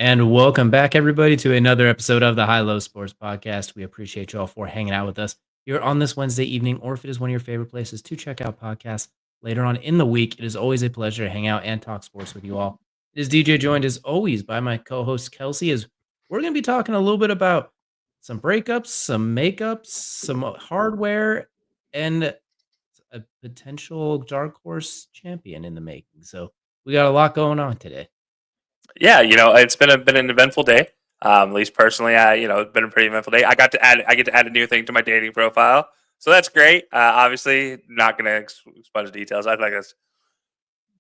And welcome back, everybody, to another episode of the High Low Sports Podcast. We appreciate you all for hanging out with us here on this Wednesday evening, or if it is one of your favorite places to check out podcasts later on in the week. It is always a pleasure to hang out and talk sports with you all. It is DJ joined as always by my co-host Kelcey. As we're going to be talking a little bit about some breakups, some makeups, some hardware, and a potential dark horse champion in the making. So we got a lot going on today. Yeah, it's been an eventful day. At least personally, it's been a pretty eventful day. I get to add a new thing to my dating profile, so that's great. Obviously, not going to expunge details. I think that's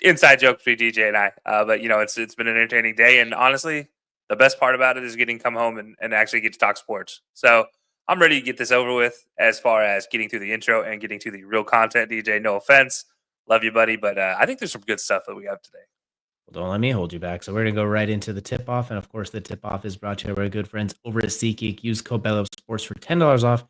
inside joke between DJ and I. But it's been an entertaining day, and honestly, the best part about it is getting to come home and actually get to talk sports. So I'm ready to get this over with. As far as getting through the intro and getting to the real content, DJ. No offense, love you, buddy, but I think there's some good stuff that we have today. Well, don't let me hold you back. So we're going to go right into the tip-off. And, of course, the tip-off is brought to you by our good friends over at SeatGeek. Use code HighLowSports for $10 off,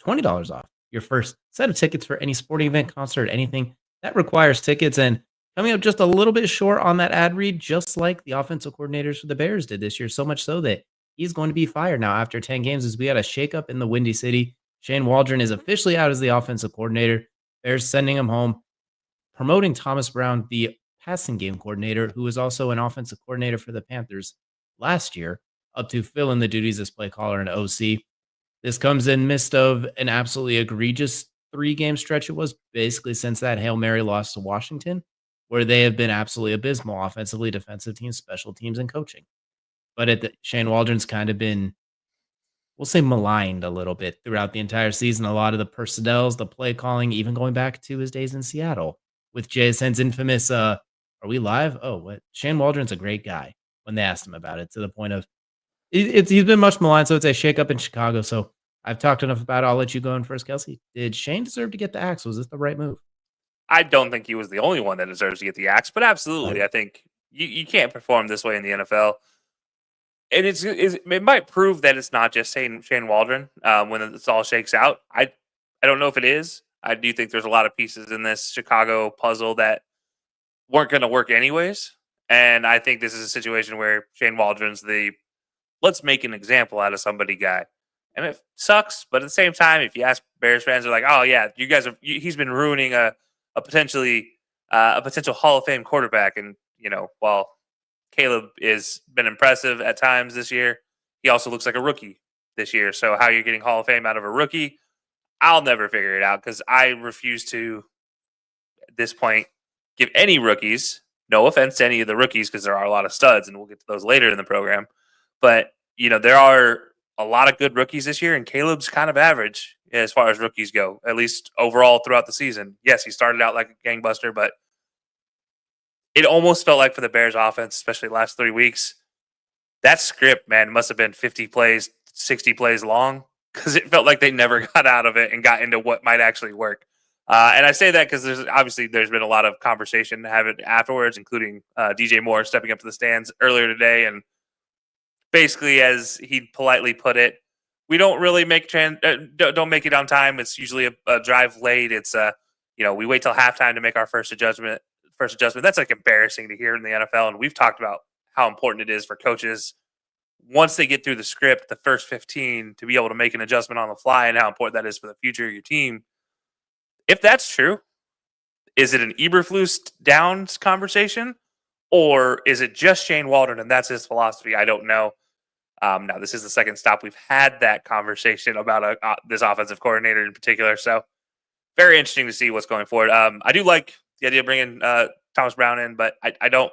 $20 off your first set of tickets for any sporting event, concert, anything that requires tickets. And coming up just a little bit short on that ad read, just like the offensive coordinators for the Bears did this year, so much so that he's going to be fired now after 10 games as we had a shakeup in the Windy City. Shane Waldron is officially out as the offensive coordinator. Bears sending him home, promoting Thomas Brown, the passing game coordinator, who was also an offensive coordinator for the Panthers last year, up to fill in the duties as play caller and OC. This comes in midst of an absolutely egregious 3-game stretch. It was basically since that Hail Mary loss to Washington, where they have been absolutely abysmal offensively, defensive teams, special teams, and coaching. But Shane Waldron's kind of been, we'll say, maligned a little bit throughout the entire season. A lot of the personnels, the play calling, even going back to his days in Seattle with JSN's infamous are we live? Oh, what? Shane Waldron's a great guy when they asked him about it, to the point of he's been much maligned. So it's a shakeup in Chicago. So I've talked enough about it. I'll let you go in first, Kelcey. Did Shane deserve to get the axe? Was this the right move? I don't think he was the only one that deserves to get the axe, but absolutely, Right. I think you can't perform this way in the NFL. And it might prove that it's not just Shane Waldron when this all shakes out. I don't know if it is. I do think there's a lot of pieces in this Chicago puzzle that weren't going to work anyways. And I think this is a situation where Shane Waldron's the let's make an example out of somebody guy. And it sucks, but at the same time, if you ask Bears fans, they're like, "Oh yeah, he's been ruining a potential Hall of Fame quarterback." And while Caleb has been impressive at times this year, he also looks like a rookie this year. So how you're getting Hall of Fame out of a rookie, I'll never figure it out because I refuse to, at this point, give any rookies, no offense to any of the rookies because there are a lot of studs and we'll get to those later in the program. But, there are a lot of good rookies this year and Caleb's kind of average as far as rookies go, at least overall throughout the season. Yes, he started out like a gangbuster, but it almost felt like for the Bears offense, especially the last 3 weeks, that script, man, must have been 50 plays, 60 plays long because it felt like they never got out of it and got into what might actually work. And I say that because there's been a lot of conversation to have it afterwards, including DJ Moore stepping up to the stands earlier today. And basically, as he politely put it, we don't really don't make it on time. It's usually a drive late. It's we wait till halftime to make our first adjustment. That's like embarrassing to hear in the NFL. And we've talked about how important it is for coaches once they get through the script, the first 15, to be able to make an adjustment on the fly and how important that is for the future of your team. If that's true, is it an Eberflus downs conversation, or is it just Shane Waldron and that's his philosophy? I don't know. Now, this is the second stop we've had that conversation about this offensive coordinator in particular. So very interesting to see what's going forward. I do like the idea of bringing Thomas Brown in, but I don't.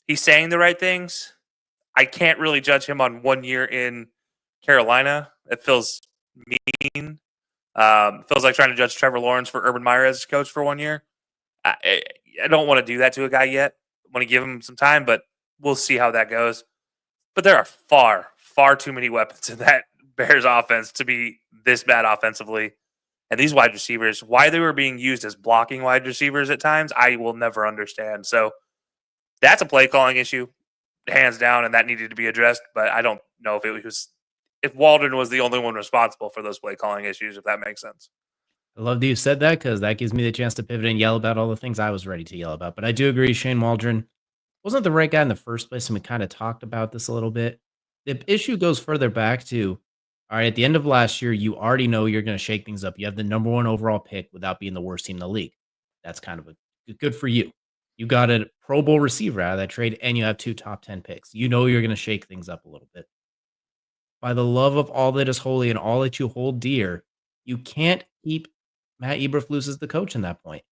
He's saying the right things. I can't really judge him on 1 year in Carolina. It feels mean. Feels like trying to judge Trevor Lawrence for Urban Meyer as coach for 1 year. I don't want to do that to a guy yet. I want to give him some time, but we'll see how that goes. But there are far, far too many weapons in that Bears offense to be this bad offensively. And these wide receivers, why they were being used as blocking wide receivers at times, I will never understand. So that's a play calling issue, hands down, and that needed to be addressed. But I don't know if Waldron was the only one responsible for those play calling issues, if that makes sense. I love that you said that because that gives me the chance to pivot and yell about all the things I was ready to yell about. But I do agree, Shane Waldron wasn't the right guy in the first place, and we kind of talked about this a little bit. The issue goes further back to, all right, at the end of last year, you already know you're going to shake things up. You have the number one overall pick without being the worst team in the league. That's kind of a good for you. You got a Pro Bowl receiver out of that trade, and you have 2 top 10 picks. You know you're going to shake things up a little bit. By the love of all that is holy and all that you hold dear, you can't keep Matt Eberflus as the coach in that point.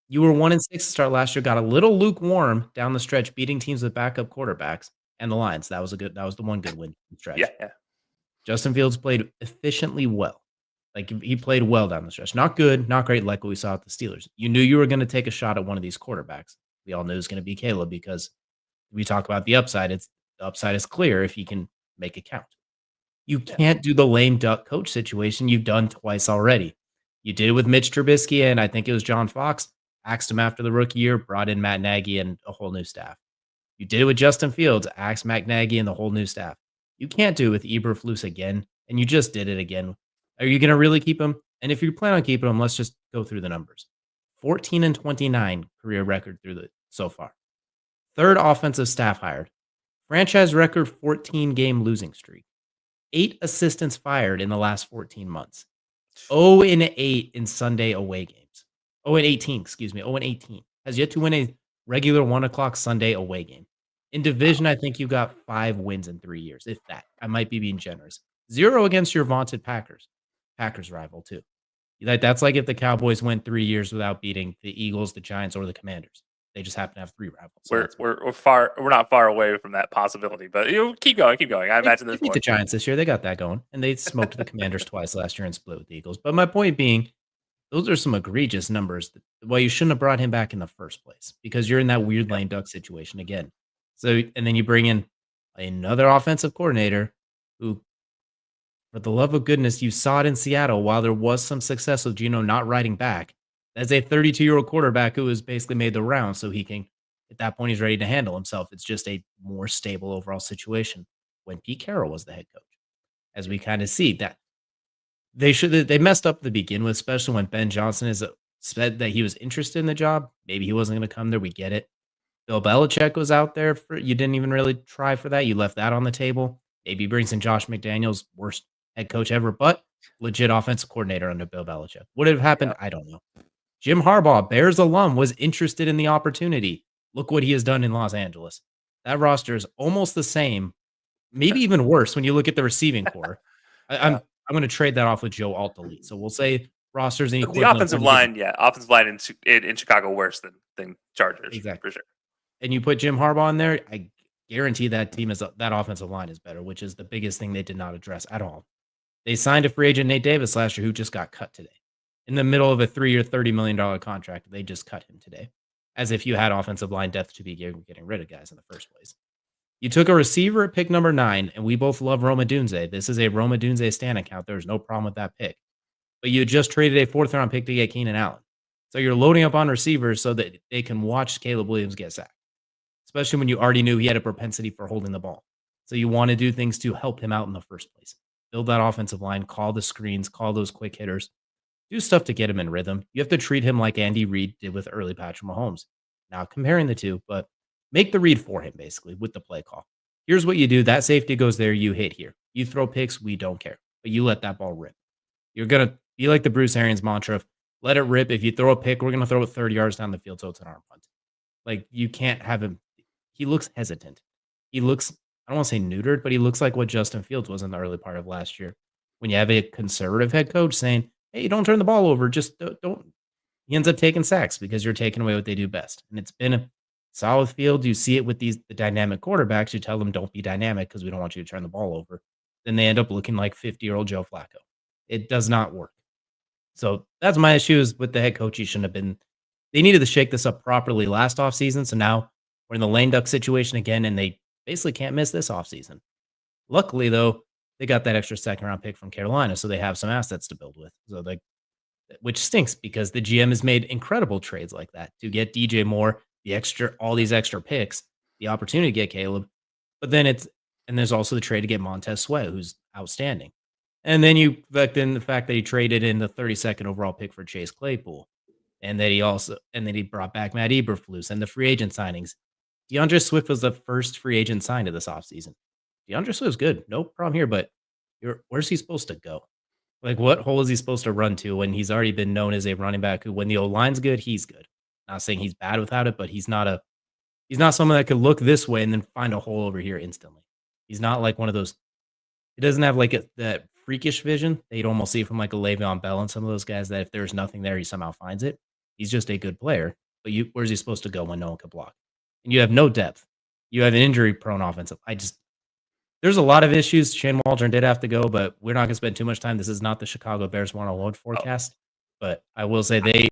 You were 1-6 to start last year, got a little lukewarm down the stretch, beating teams with backup quarterbacks and the Lions. That was the one good win stretch. Yeah. Justin Fields played efficiently well. Like, he played well down the stretch. Not good, not great, like what we saw at the Steelers. You knew you were gonna take a shot at one of these quarterbacks. We all knew it was gonna be Caleb because we talk about the upside. The upside is clear if he can make it count. You can't do the lame duck coach situation you've done twice already. You did it with Mitch Trubisky, and I think it was John Fox. Axed him after the rookie year, brought in Matt Nagy and a whole new staff. You did it with Justin Fields, axed Matt Nagy and the whole new staff. You can't do it with Eberflus again, and you just did it again. Are you going to really keep him? And if you plan on keeping him, let's just go through the numbers. 14-29 career record so far. Third offensive staff hired. Franchise record 14-game losing streak. 8 assistants fired in the last 14 months. 0-8 in Sunday away games. 0-18, excuse me. 0-18. Has yet to win a regular 1:00 Sunday away game. In division, I think you got 5 wins in 3 years, if that. I might be being generous. 0 against your vaunted Packers. Packers rival, too. That's like if the Cowboys went 3 years without beating the Eagles, the Giants, or the Commanders. They just happen to have 3 rivals. So We're not far away from that possibility, but keep going. I imagine they beat the Giants this year. They got that going, and they smoked the Commanders twice last year and split with the Eagles. But my point being, those are some egregious numbers. Well, you shouldn't have brought him back in the first place because you're in that weird lame duck situation again. So, and then you bring in another offensive coordinator who, for the love of goodness, you saw it in Seattle while there was some success with Geno not riding back. That's a 32-year-old quarterback who has basically made the round, so he can, at that point, he's ready to handle himself. It's just a more stable overall situation when Pete Carroll was the head coach. As we kind of see that they messed up to begin with, especially when Ben Johnson has said that he was interested in the job. Maybe he wasn't going to come there. We get it. Bill Belichick was out there you didn't even really try for that. You left that on the table. Maybe he brings in Josh McDaniels, worst head coach ever, but legit offensive coordinator under Bill Belichick. Would it have happened? I don't know. Jim Harbaugh, Bears alum, was interested in the opportunity. Look what he has done in Los Angeles. That roster is almost the same, maybe even worse when you look at the receiving core. I'm going to trade that off with Joe Alt-Delete. So we'll say rosters and the offensive line, offensive line in Chicago worse than Chargers, exactly, for sure. And you put Jim Harbaugh in there, I guarantee that that offensive line is better, which is the biggest thing they did not address at all. They signed a free agent, Nate Davis, last year, who just got cut today. In the middle of a 3-year, $30 million contract, they just cut him today. As if you had offensive line depth to be getting rid of guys in the first place. You took a receiver at pick number 9, and we both love Roma Dunze. This is a Roma Dunze Stan account. There's no problem with that pick. But you just traded a 4th-round pick to get Keenan Allen. So you're loading up on receivers so that they can watch Caleb Williams get sacked. Especially when you already knew he had a propensity for holding the ball. So you want to do things to help him out in the first place. Build that offensive line, call the screens, call those quick hitters. Do stuff to get him in rhythm. You have to treat him like Andy Reid did with early Patrick Mahomes. Now, comparing the two, but make the read for him, basically, with the play call. Here's what you do. That safety goes there. You hit here. You throw picks. We don't care. But you let that ball rip. You're going to be like the Bruce Arians mantra of let it rip. If you throw a pick, we're going to throw it 30 yards down the field so it's an arm punt. Like, you can't have him. He looks hesitant. He looks, I don't want to say neutered, but he looks like what Justin Fields was in the early part of last year. When you have a conservative head coach saying, hey, don't turn the ball over. Just don't. He ends up taking sacks because you're taking away what they do best. And it's been a solid field. You see it with the dynamic quarterbacks. You tell them don't be dynamic because we don't want you to turn the ball over. Then they end up looking like 50-year-old Joe Flacco. It does not work. So that's my issues with the head coach. He shouldn't have been. They needed to shake this up properly last offseason. So now we're in the lame duck situation again, and they basically can't miss this offseason. Luckily, though, they got that extra 2nd-round pick from Carolina, so they have some assets to build with. So which stinks because the GM has made incredible trades like that to get DJ Moore, all these extra picks, the opportunity to get Caleb. But then there's also the trade to get Montez Sweat, who's outstanding. And then you factor in the fact that he traded in the 32nd overall pick for Chase Claypool. And that he brought back Matt Eberflus and the free agent signings. DeAndre Swift was the first free agent signed to this offseason. DeAndre Swift's good. No problem here, but where's he supposed to go? Like, what hole is he supposed to run to when he's already been known as a running back who, when the O-line's good, he's good. Not saying he's bad without it, but he's not someone that could look this way and then find a hole over here instantly. He's not like one of those. He doesn't have like that freakish vision that you'd almost see from like a Le'Veon Bell and some of those guys that if there's nothing there, he somehow finds it. He's just a good player. But where's he supposed to go when no one can block? And you have no depth. You have an injury-prone offensive. There's a lot of issues. Shane Waldron did have to go, but we're not going to spend too much time. This is not the Chicago Bears 101 forecast. But I will say they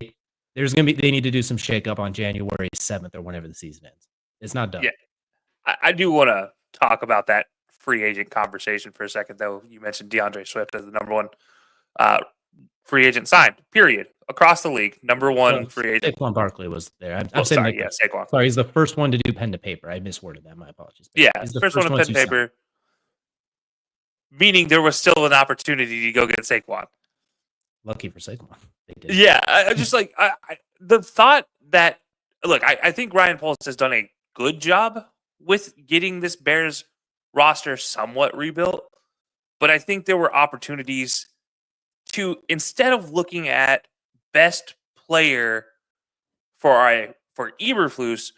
need to do some shakeup on January 7th or whenever the season ends. It's not done. Yeah, I do want to talk about that free agent conversation for a second, though. You mentioned DeAndre Swift as the number one free agent signed, period, across the league. Number one free agent. Saquon Barkley was there. Saquon. Sorry, he's the first one to do pen to paper. I misworded that. My apologies. Yeah, he's the first one to pen to paper. Meaning there was still an opportunity to go get Saquon. Lucky for Saquon. They did. Yeah, I just like the thought that, look, I think Ryan Poles has done a good job with getting this Bears roster somewhat rebuilt, but I think there were opportunities to, instead of looking at best player for Eberflus,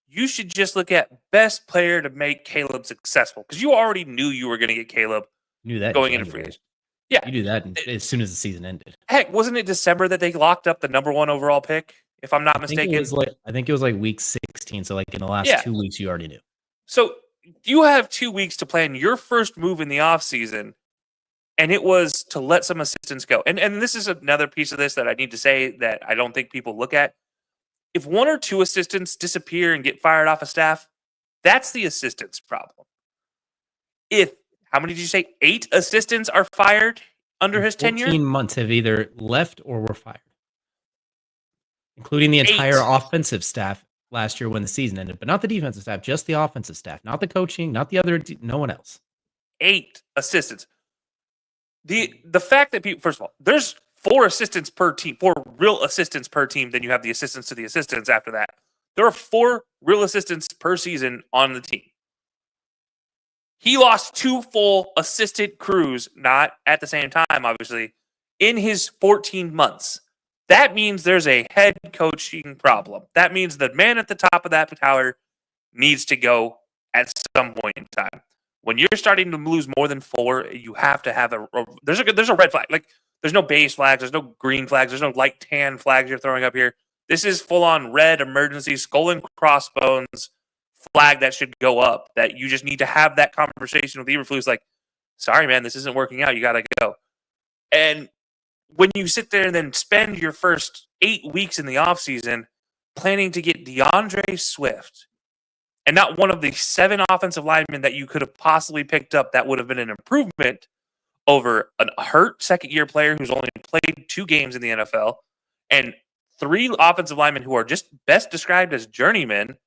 you should just look at best player to make Caleb successful, because you already knew you were going to get Caleb. You knew that going into free agent. Yeah, you knew that as soon as the season ended. Heck, wasn't it December that they locked up the number one overall pick? If I'm not mistaken, I think it was like week 16. So like in the last 2 weeks, you already knew. So you have 2 weeks to plan your first move in the offseason, and it was to let some assistants go. And this is another piece of this that I need to say that I don't think people look at. If one or two assistants disappear and get fired off of staff, that's the assistant's problem. How many did you say? 8 assistants are fired under his tenure? 14 months have either left or were fired, including the entire offensive staff last year when the season ended, but not the defensive staff, just the offensive staff, not the coaching, not the other, no one else. 8 assistants. The fact that people, first of all, there's 4 assistants per team, 4 real assistants per team. Then you have the assistants to the assistants after that. There are 4 real assistants per season on the team. He lost 2 full assistant crews, not at the same time, obviously, in his 14 months. That means there's a head coaching problem. That means the man at the top of that tower needs to go at some point in time. When you're starting to lose more than 4, you have to have there's a red flag. Like, there's no beige flags, there's no green flags, there's no light tan flags you're throwing up here. This is full on red emergency skull and crossbones flag that should go up, that you just need to have that conversation with Eberflus, like, sorry, man, this isn't working out. You got to go. And when you sit there and then spend your first 8 weeks in the offseason planning to get DeAndre Swift, and not one of the 7 offensive linemen that you could have possibly picked up that would have been an improvement over a hurt second-year player who's only played 2 games in the NFL, and 3 offensive linemen who are just best described as journeymen,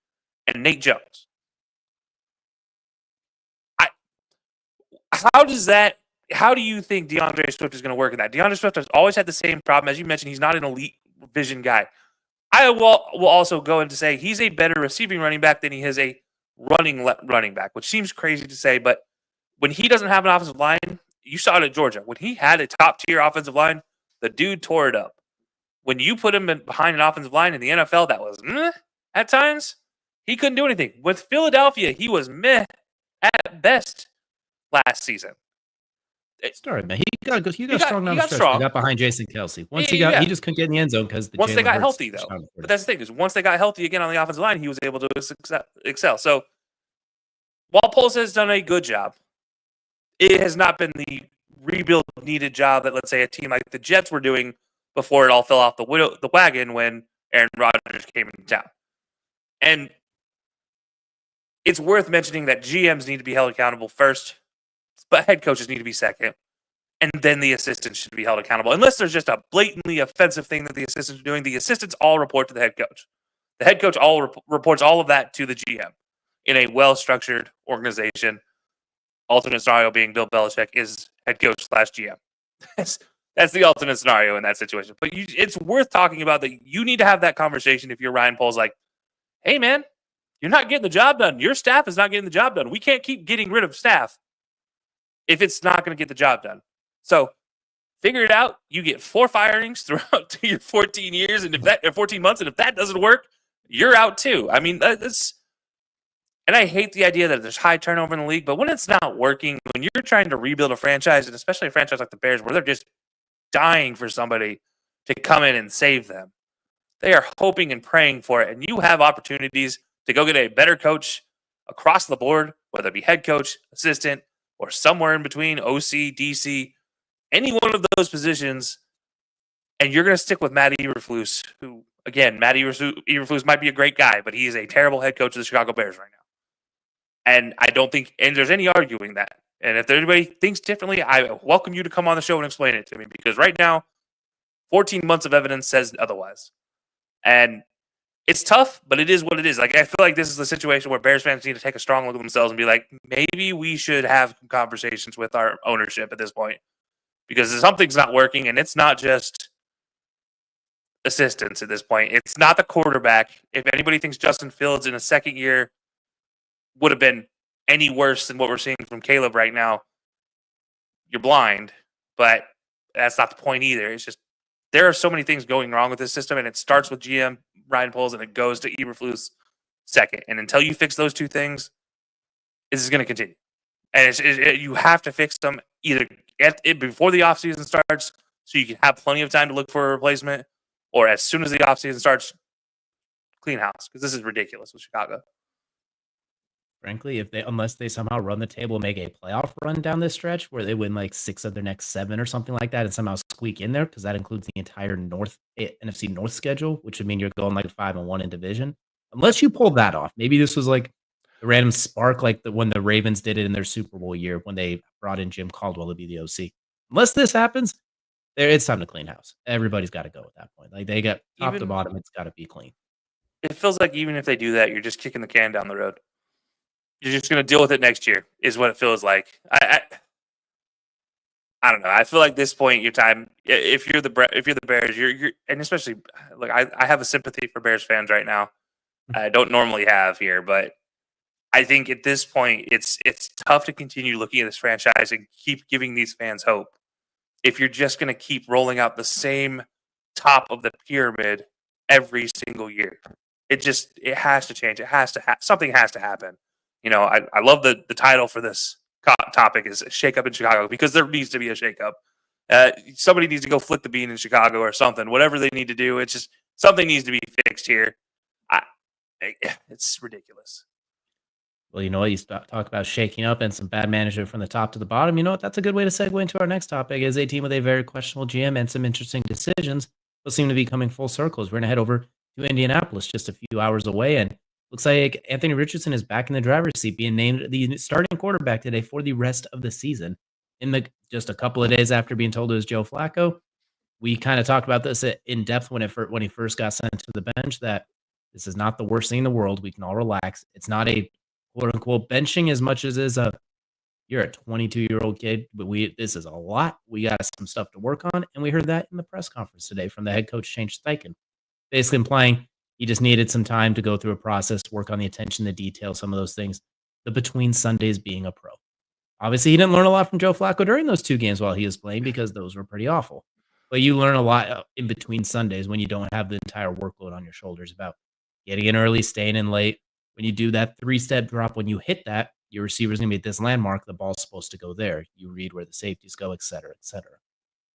and Nate Jones. How do you think DeAndre Swift is going to work in that? DeAndre Swift has always had the same problem. As you mentioned, he's not an elite vision guy. I will also go into say he's a better receiving running back than he is a running back, which seems crazy to say, but when he doesn't have an offensive line, you saw it at Georgia. When he had a top-tier offensive line, the dude tore it up. When you put him behind an offensive line in the NFL, that was at times. He couldn't do anything. With Philadelphia, he was meh at best last season. Started, man. He got strong. He got behind Jason Kelcey. He just couldn't get in the end zone because once they got healthy, though. But that's the thing, is once they got healthy again on the offensive line, he was able to excel. So while Poles has done a good job, it has not been the rebuild needed job that, let's say, a team like the Jets were doing before it all fell off the wagon when Aaron Rodgers came into town. And it's worth mentioning that GMs need to be held accountable first, but head coaches need to be second, and then the assistants should be held accountable. Unless there's just a blatantly offensive thing that the assistants are doing, the assistants all report to the head coach. The head coach reports all of that to the GM in a well-structured organization. Alternate scenario being Bill Belichick is head coach / GM. That's the alternate scenario in that situation. But it's worth talking about that. You need to have that conversation if you're Ryan Poles, like, hey, man, You're not getting the job done. Your staff is not getting the job done. We can't keep getting rid of staff if it's not going to get the job done. So figure it out. You get 4 firings throughout your 14 years, and if that 14 months, and if that doesn't work, you're out too. I mean, that's. And I hate the idea that there's high turnover in the league, but when it's not working, when you're trying to rebuild a franchise, and especially a franchise like the Bears, where they're just dying for somebody to come in and save them, they are hoping and praying for it. And you have opportunities to go get a better coach across the board, whether it be head coach, assistant, or somewhere in between, OC, DC, any one of those positions, and you're going to stick with Matt Eberflus, who, again, Matt Eberflus might be a great guy, but he is a terrible head coach of the Chicago Bears right now. And I don't think there's any arguing that. And if anybody thinks differently, I welcome you to come on the show and explain it to me, because right now, 14 months of evidence says otherwise. And it's tough, but it is what it is. Like, I feel like this is the situation where Bears fans need to take a strong look at themselves and be like, maybe we should have conversations with our ownership at this point, because something's not working, and it's not just assistants at this point. It's not the quarterback. If anybody thinks Justin Fields in a second year would have been any worse than what we're seeing from Caleb right now, you're blind. But that's not the point either. It's just there are so many things going wrong with this system, and it starts with GM Ryan Poles and it goes to Eberflus second. And until you fix those two things, this is going to continue. And you have to fix them either before the offseason starts, so you can have plenty of time to look for a replacement, or as soon as the offseason starts, clean house, because this is ridiculous with Chicago. Frankly, unless they somehow run the table, make a playoff run down this stretch where they win like 6 of their next 7 or something like that, and somehow squeak in there, because that includes the entire NFC North schedule, which would mean you're going like 5-1 in division. Unless you pull that off, maybe this was like a random spark, like when the Ravens did it in their Super Bowl year when they brought in Jim Caldwell to be the OC. Unless this happens, it's time to clean house. Everybody's got to go at that point. Like, they got top to bottom, it's got to be clean. It feels like even if they do that, you're just kicking the can down the road. You're just going to deal with it next year, is what it feels like. I don't know. I feel like this point, your time, if you're the Bears, you're and especially, look, I have a sympathy for Bears fans right now. I don't normally have here, but I think at this point, it's tough to continue looking at this franchise and keep giving these fans hope if you're just going to keep rolling out the same top of the pyramid every single year. It has to change. It has to something has to happen. You know, I love the title for this topic is Shake Up in Chicago, because there needs to be a shake up. Somebody needs to go flip the bean in Chicago or something. Whatever they need to do, it's just something needs to be fixed here. It's ridiculous. Well, you know what? You talk about shaking up and some bad management from the top to the bottom. You know what? That's a good way to segue into our next topic. Is a team with a very questionable GM and some interesting decisions will seem to be coming full circles. We're going to head over to Indianapolis, just a few hours away, and looks like Anthony Richardson is back in the driver's seat, being named the starting quarterback today for the rest of the season. Just a couple of days after being told it was Joe Flacco, we kind of talked about this in depth when he first got sent to the bench, that this is not the worst thing in the world. We can all relax. It's not a quote unquote benching as much as is you're a 22-year-old kid, but this is a lot. We got some stuff to work on, and we heard that in the press conference today from the head coach, Shane Steichen, basically implying he just needed some time to go through a process, work on the attention to detail, some of those things. The between Sundays being a pro. Obviously, he didn't learn a lot from Joe Flacco during those 2 games while he was playing, because those were pretty awful. But you learn a lot in between Sundays when you don't have the entire workload on your shoulders about getting in early, staying in late. When you do that 3-step drop, when you hit that, your receiver's going to be at this landmark. The ball's supposed to go there. You read where the safeties go, et cetera, et cetera.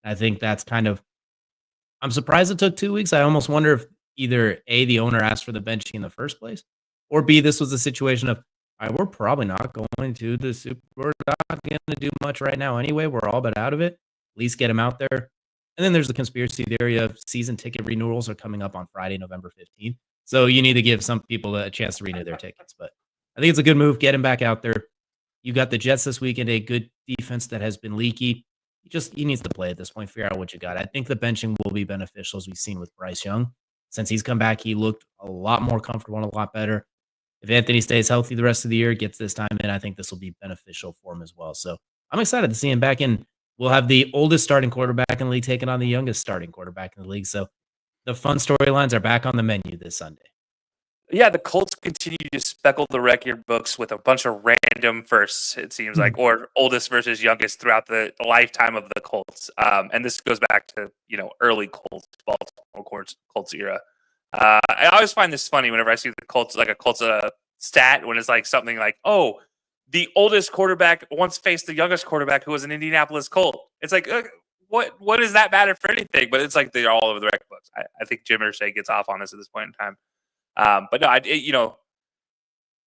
I think that's I'm surprised it took 2 weeks. I almost wonder if either A, the owner asked for the benching in the first place, or B, this was a situation of, all right, we're probably not going to the Super Bowl. We're not going to do much right now anyway. We're all but out of it. At least get him out there. And then there's the conspiracy theory of season ticket renewals are coming up on Friday, November 15th. So you need to give some people a chance to renew their tickets. But I think it's a good move. Get him back out there. You got the Jets this weekend, a good defense that has been leaky. He needs to play at this point, figure out what you got. I think the benching will be beneficial, as we've seen with Bryce Young. Since he's come back, he looked a lot more comfortable and a lot better. If Anthony stays healthy the rest of the year, gets this time in, I think this will be beneficial for him as well. So I'm excited to see him back in. We'll have the oldest starting quarterback in the league taking on the youngest starting quarterback in the league. So the fun storylines are back on the menu this Sunday. Yeah, the Colts continue to speckle the record books with a bunch of random firsts, it seems like, or oldest versus youngest throughout the lifetime of the Colts. And this goes back to, early Baltimore Colts era. I always find this funny whenever I see the Colts, like a Colts stat, when it's like something like, oh, the oldest quarterback once faced the youngest quarterback who was an Indianapolis Colt. It's like, what does that matter for anything? But it's like they're all over the record books. I think Jim Irsay gets off on this at this point in time. But no,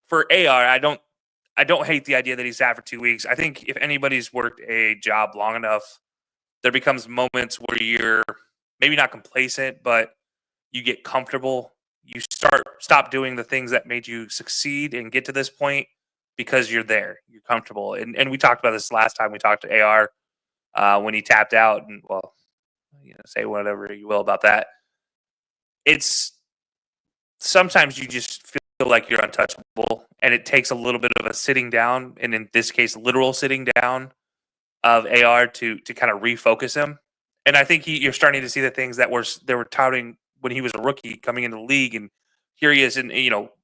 for AR, I don't hate the idea that he's out for 2 weeks. I think if anybody's worked a job long enough, there becomes moments where you're maybe not complacent, but you get comfortable. You stop doing the things that made you succeed and get to this point because you're there. You're comfortable. And we talked about this last time we talked to AR when he tapped out. And, well, say whatever you will about that. It's sometimes you just feel like you're untouchable, and it takes a little bit of a sitting down, and in this case, literal sitting down of AR to kind of refocus him. And I think you're starting to see the things that they were touting when he was a rookie coming into the league, and here he is, and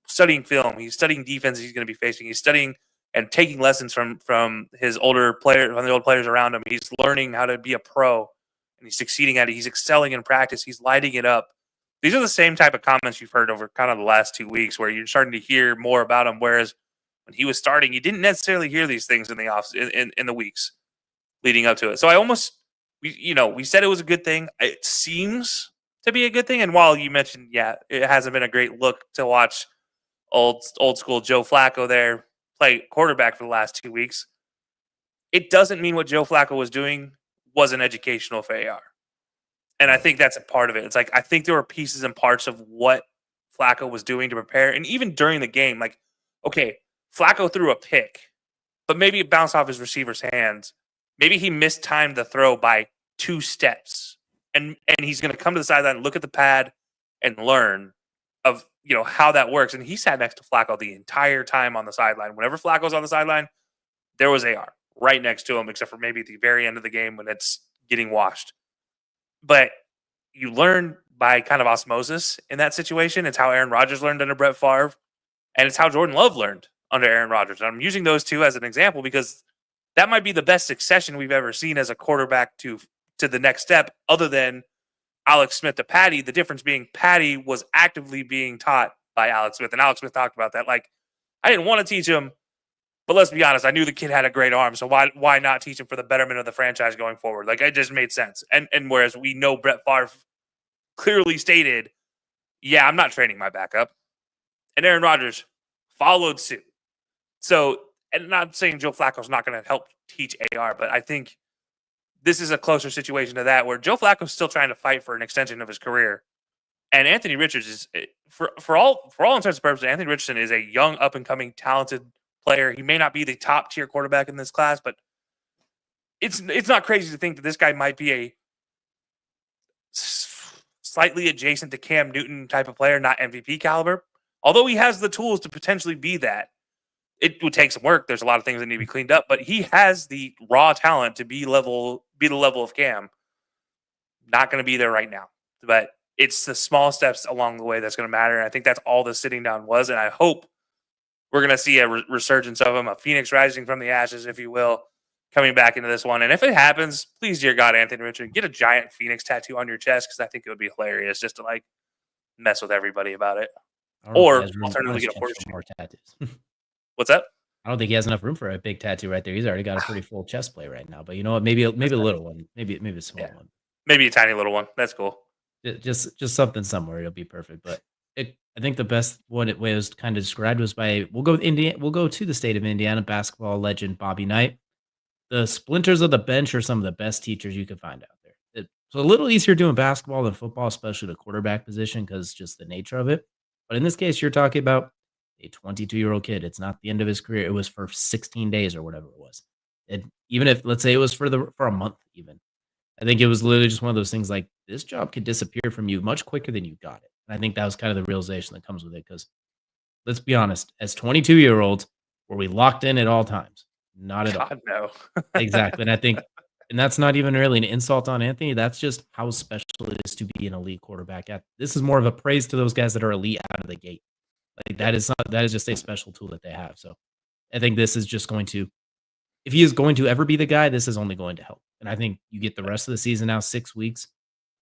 studying film. He's studying defenses he's going to be facing. He's studying and taking lessons from his older players, from the old players around him. He's learning how to be a pro, and he's succeeding at it. He's excelling in practice. He's lighting it up. These are the same type of comments you've heard over kind of the last 2 weeks, where you're starting to hear more about him. Whereas when he was starting, you didn't necessarily hear these things in the weeks leading up to it. So we said it was a good thing. It seems to be a good thing. And while you mentioned, it hasn't been a great look to watch old school Joe Flacco there play quarterback for the last 2 weeks, it doesn't mean what Joe Flacco was doing wasn't educational for AR. And I think that's a part of it. It's like, I think there were pieces and parts of what Flacco was doing to prepare. And even during the game, like, okay, Flacco threw a pick, but maybe it bounced off his receiver's hands. Maybe he mistimed the throw by 2 steps. And he's going to come to the sideline, look at the pad, and learn of, how that works. And he sat next to Flacco the entire time on the sideline. Whenever Flacco's on the sideline, there was AR right next to him, except for maybe at the very end of the game when it's getting washed. But you learn by kind of osmosis in that situation. It's how Aaron Rodgers learned under Brett Favre, and it's how Jordan Love learned under Aaron Rodgers. And I'm using those two as an example because that might be the best succession we've ever seen as a quarterback to the next step, other than Alex Smith to Patty. The difference being Patty was actively being taught by Alex Smith, and Alex Smith talked about that. Like, I didn't want to teach him, but let's be honest, I knew the kid had a great arm, so why not teach him for the betterment of the franchise going forward? Like, it just made sense. And whereas we know Brett Favre clearly stated, I'm not training my backup, and Aaron Rodgers followed suit. So, and I'm not saying Joe Flacco's not going to help teach AR, but I think this is a closer situation to that, where Joe Flacco's still trying to fight for an extension of his career. And Anthony Richards is, for all intents and purposes, Anthony Richardson is a young, up-and-coming, talented player. He may not be the top tier quarterback in this class, but it's not crazy to think that this guy might be a slightly adjacent to Cam Newton type of player, not MVP caliber. Although he has the tools to potentially be that, it would take some work. There's a lot of things that need to be cleaned up, but he has the raw talent to be the level of Cam. Not going to be there right now, but it's the small steps along the way that's going to matter. And I think that's all the sitting down was. And I hope we're going to see a resurgence of him, a phoenix rising from the ashes, if you will, coming back into this one. And if it happens, please, dear God, Anthony Richardson, get a giant phoenix tattoo on your chest, because I think it would be hilarious just to like mess with everybody about it. Or alternatively, get a horseshoe. More tattoos. What's that? I don't think he has enough room for a big tattoo right there. He's already got a pretty full chest plate right now. But you know what? Maybe a little one. Maybe a small one. Maybe a tiny little one. That's cool. Just something somewhere. It'll be perfect. But I think the best way it was kind of described was by we'll go to the state of Indiana. Basketball legend Bobby Knight. The splinters of the bench are some of the best teachers you can find out there. It's a little easier doing basketball than football, especially the quarterback position, because just the nature of it. But in this case, you're talking about a 22-year-old kid. It's not the end of his career. It was for 16 days or whatever it was. And even if, let's say it was for a month even, I think it was literally just one of those things like, this job could disappear from you much quicker than you got it. And I think that was kind of the realization that comes with it, because let's be honest, as 22-year-olds, were we locked in at all times? Not at all. God, no. Exactly. And I think, and that's not even really an insult on Anthony. That's just how special it is to be an elite quarterback. This is more of a praise to those guys that are elite out of the gate. Like that is just a special tool that they have. So I think this is just going to, if he is going to ever be the guy, this is only going to help. And I think you get the rest of the season now, 6 weeks,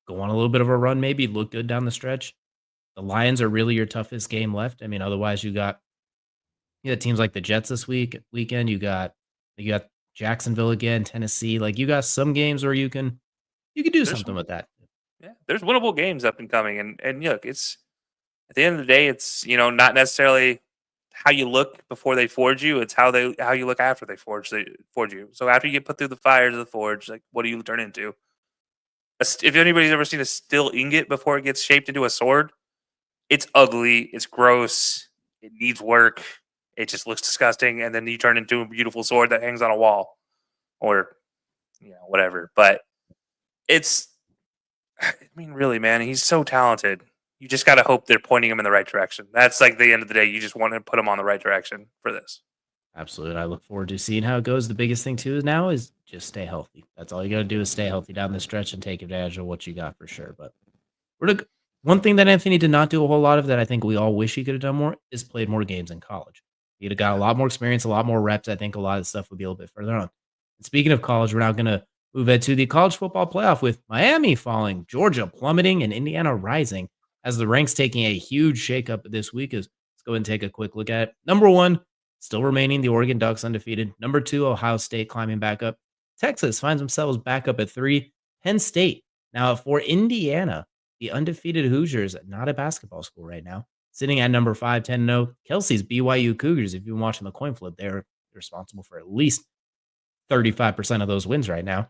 go on a little bit of a run, maybe look good down the stretch. The Lions are really your toughest game left. I mean, otherwise you got teams like the Jets this weekend. You got Jacksonville again, Tennessee. Like you got some games where you can do There's something with that. there's winnable games up and coming, and look, it's at the end of the day, it's not necessarily how you look before they forge you; it's how you look after they forge you. So after you get put through the fires of the forge, like what do you turn into? If anybody's ever seen a steel ingot before it gets shaped into a sword, it's ugly, it's gross, it needs work, it just looks disgusting, and then you turn into a beautiful sword that hangs on a wall, or whatever. But it's, I mean, really, man, he's so talented. You just got to hope they're pointing him in the right direction. That's like the end of the day. You just want to put him on the right direction for this. Absolutely. I look forward to seeing how it goes. The biggest thing too now is just stay healthy. That's all you got to do is stay healthy down the stretch and take advantage of what you got for sure. But one thing that Anthony did not do a whole lot of that I think we all wish he could have done more is played more games in college. He'd have got a lot more experience, a lot more reps. I think a lot of stuff would be a little bit further on. And speaking of college, we're now going to move into the college football playoff with Miami falling, Georgia plummeting, and Indiana rising as the ranks taking a huge shakeup this week. Let's go and take a quick look at it. Number one, still remaining, the Oregon Ducks undefeated. Number two, Ohio State climbing back up. Texas finds themselves back up at 3. Penn State now at 4. Indiana, the undefeated Hoosiers, not a basketball school right now, sitting at number 5, 10-0. Kelcey's BYU Cougars, if you've been watching the coin flip, they're responsible for at least 35% of those wins right now.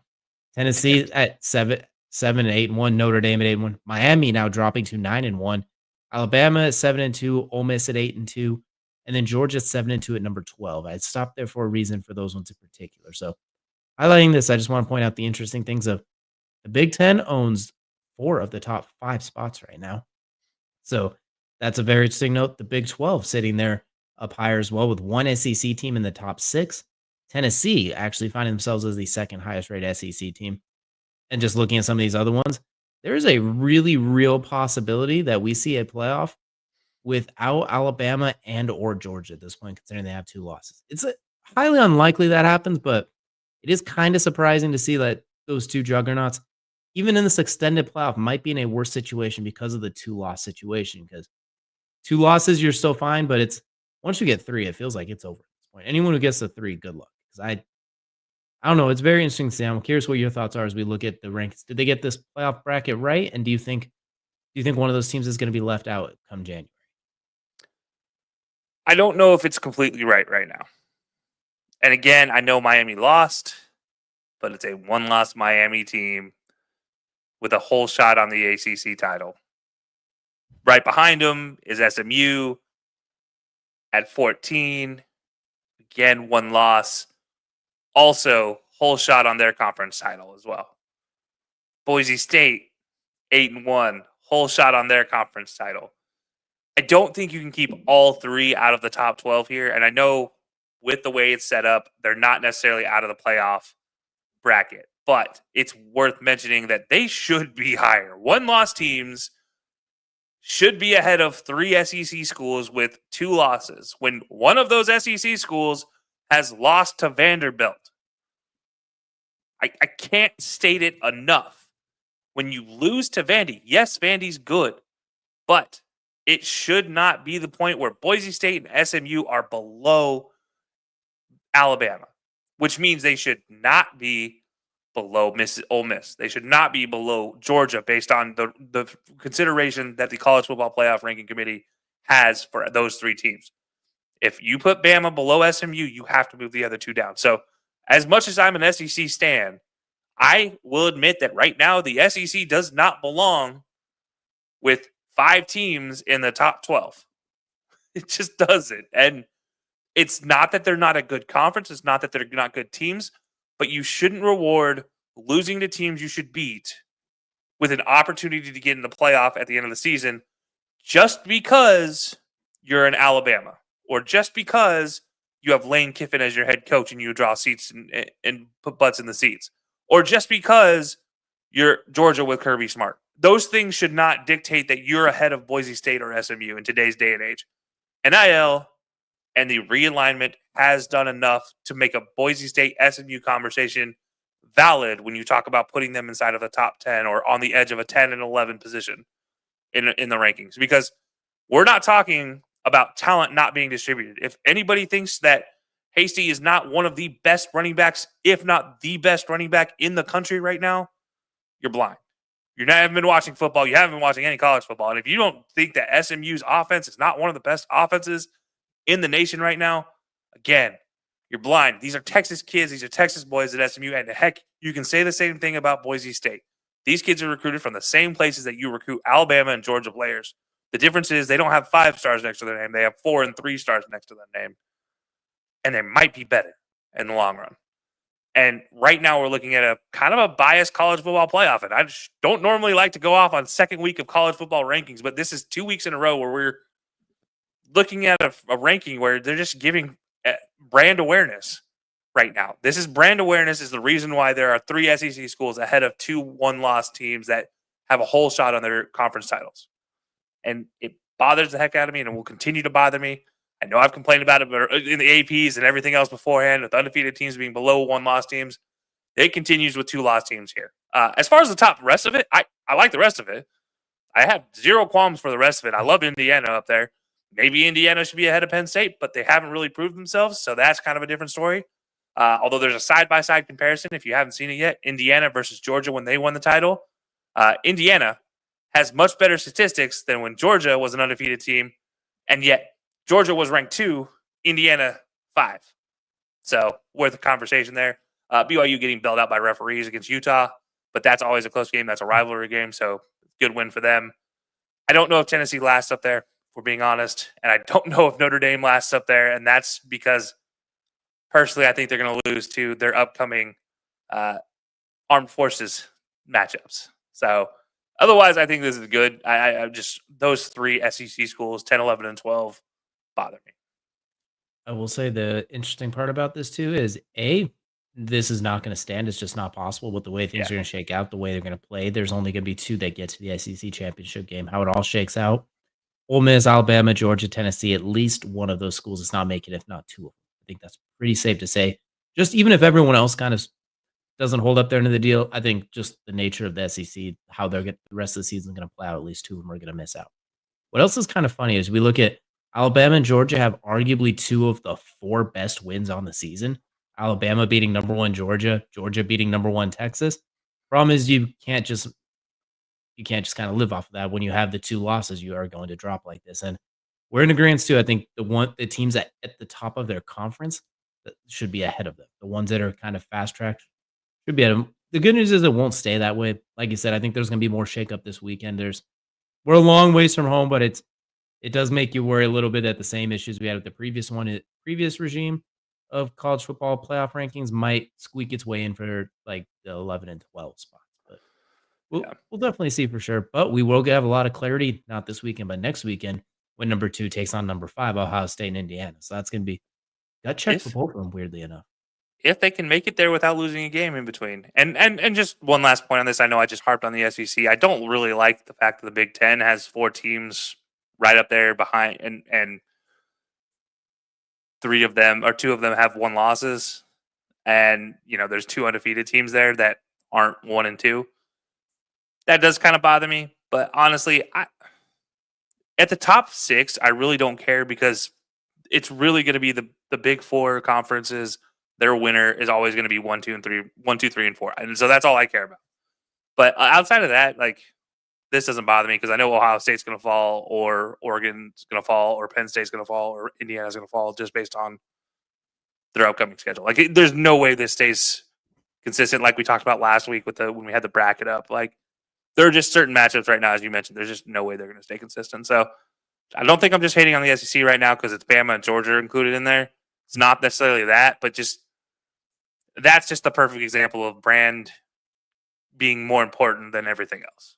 Tennessee at 7-8-1. Notre Dame at 8-1. Miami now dropping to 9-1. Alabama at 7-2. Ole Miss at 8-2. And then Georgia 7-2 at number 12. I stopped there for a reason for those ones in particular. So highlighting this, I just want to point out the interesting things of the Big Ten owns 4 of the top 5 spots right now. So that's a very interesting note. The Big 12 sitting there up higher as well with one SEC team in the top 6. Tennessee actually finding themselves as the second highest rated SEC team. And just looking at some of these other ones, there is a really real possibility that we see a playoff without Alabama and or Georgia at this point, considering they have 2 losses. It's highly unlikely that happens, but it is kind of surprising to see that those 2 juggernauts, even in this extended playoff, might be in a worse situation because of the 2-loss situation. Because 2 losses, you're still fine, but it's once you get 3, it feels like it's over at this point. Anyone who gets to 3, good luck. Because I don't know. It's very interesting to see. I'm curious what your thoughts are as we look at the rankings. Did they get this playoff bracket right? And do you think one of those teams is going to be left out come January? I don't know if it's completely right now. And again, I know Miami lost, but it's a 1-loss Miami team with a whole shot on the ACC title. Right behind them is SMU at 14. Again, 1 loss. Also, whole shot on their conference title as well. Boise State, 8-1. Whole shot on their conference title. I don't think you can keep all 3 out of the top 12 here. And I know with the way it's set up, they're not necessarily out of the playoff bracket. But it's worth mentioning that they should be higher. 1-loss teams should be ahead of 3 SEC schools with 2 losses, when one of those SEC schools has lost to Vanderbilt. I can't state it enough. When you lose to Vandy, yes, Vandy's good, but it should not be the point where Boise State and SMU are below Alabama, which means they should not be below Ole Miss. They should not be below Georgia based on the consideration that the College Football Playoff Ranking Committee has for those 3 teams. If you put Bama below SMU, you have to move the other 2 down. So as much as I'm an SEC stan, I will admit that right now the SEC does not belong with 5 teams in the top 12. It just doesn't. And it's not that they're not a good conference. It's not that they're not good teams. But you shouldn't reward losing to teams you should beat with an opportunity to get in the playoff at the end of the season just because you're in Alabama or just because you have Lane Kiffin as your head coach and you draw seats and put butts in the seats, or just because you're Georgia with Kirby Smart. Those things should not dictate that you're ahead of Boise State or SMU in today's day and age. NIL and the realignment has done enough to make a Boise State SMU conversation valid when you talk about putting them inside of the top 10 or on the edge of a 10 and 11 position in the rankings, because we're not talking about talent not being distributed. If anybody thinks that Hasty is not one of the best running backs, if not the best running back in the country right now, you're blind. You haven't been watching football. You haven't been watching any college football. And if you don't think that SMU's offense is not one of the best offenses in the nation right now, again, you're blind. These are Texas kids. These are Texas boys at SMU. And heck, you can say the same thing about Boise State. These kids are recruited from the same places that you recruit Alabama and Georgia players. The difference is they don't have 5 stars next to their name. They have 4 and 3 stars next to their name. And they might be better in the long run. And right now we're looking at a kind of a biased college football playoff. And I just don't normally like to go off on second week of college football rankings, but this is 2 weeks in a row where we're looking at a ranking where they're just giving brand awareness right now. This is brand awareness is the reason why there are 3 SEC schools ahead of 2 one-loss teams that have a whole shot on their conference titles. And it bothers the heck out of me, and it will continue to bother me. I know I've complained about it in the APs and everything else beforehand with undefeated teams being below one-loss teams. It continues with 2-loss teams here. As far as the rest of it, I like the rest of it. I have zero qualms for the rest of it. I love Indiana up there. Maybe Indiana should be ahead of Penn State, but they haven't really proved themselves, so that's kind of a different story. Although there's a side-by-side comparison, if you haven't seen it yet, Indiana versus Georgia when they won the title. Indiana has much better statistics than when Georgia was an undefeated team, and yet Georgia was ranked 2, Indiana 5. So worth a conversation there. BYU getting bailed out by referees against Utah, but that's always a close game. That's a rivalry game, so good win for them. I don't know if Tennessee lasts up there, if we're being honest, and I don't know if Notre Dame lasts up there, and that's because personally I think they're going to lose to their upcoming armed forces matchups. So otherwise, I think this is good. I just those 3 SEC schools, 10, 11, and 12, bother me. I will say the interesting part about this too is this is not going to stand. It's just not possible with the way things are going to shake out, the way they're going to play. There's only going to be 2 that get to the SEC championship game. How it all shakes out. Ole Miss, Alabama, Georgia, Tennessee, at least one of those schools is not making it, if not 2 of them. I think that's pretty safe to say. Just even if everyone else kind of doesn't hold up their end of the deal, I think just the nature of the SEC, how they're the rest of the season going to play out, at least 2 of them are going to miss out. What else is kind of funny is we look at Alabama and Georgia have arguably 2 of the 4 best wins on the season. Alabama beating number 1 Georgia, Georgia beating number 1 Texas. Problem is you can't just kind of live off of that. When you have the 2 losses, you are going to drop like this. And we're in agreement too. I think the teams that at the top of their conference that should be ahead of them. The ones that are kind of fast tracked should be at them. The good news is it won't stay that way. Like you said, I think there's going to be more shakeup this weekend. We're a long ways from home, but it does make you worry a little bit that the same issues we had with the previous regime of college football playoff rankings might squeak its way in for like the 11 and 12 spots. But we'll definitely see for sure. But we will have a lot of clarity, not this weekend, but next weekend when number 2 takes on number 5, Ohio State and Indiana. So that's going to be gut check for both of them, weirdly enough. If they can make it there without losing a game in between. And just one last point on this. I know I just harped on the SEC. I don't really like the fact that the Big Ten has 4 teams right up there behind, and 2 of them have 1 losses. And, there's 2 undefeated teams there that aren't 1 and 2. That does kind of bother me. But honestly, at the top 6, I really don't care because it's really going to be the Big 4 conferences. Their winner is always going to be 1, 2, and 3, 1, 2, 3, and 4. And so that's all I care about. But outside of that, this doesn't bother me because I know Ohio State's going to fall, or Oregon's going to fall, or Penn State's going to fall, or Indiana's going to fall just based on their upcoming schedule. There's no way this stays consistent like we talked about last week when we had the bracket up. There are just certain matchups right now, as you mentioned. There's just no way they're going to stay consistent. So I don't think I'm just hating on the SEC right now because it's Bama and Georgia included in there. It's not necessarily that, but that's just the perfect example of brand being more important than everything else.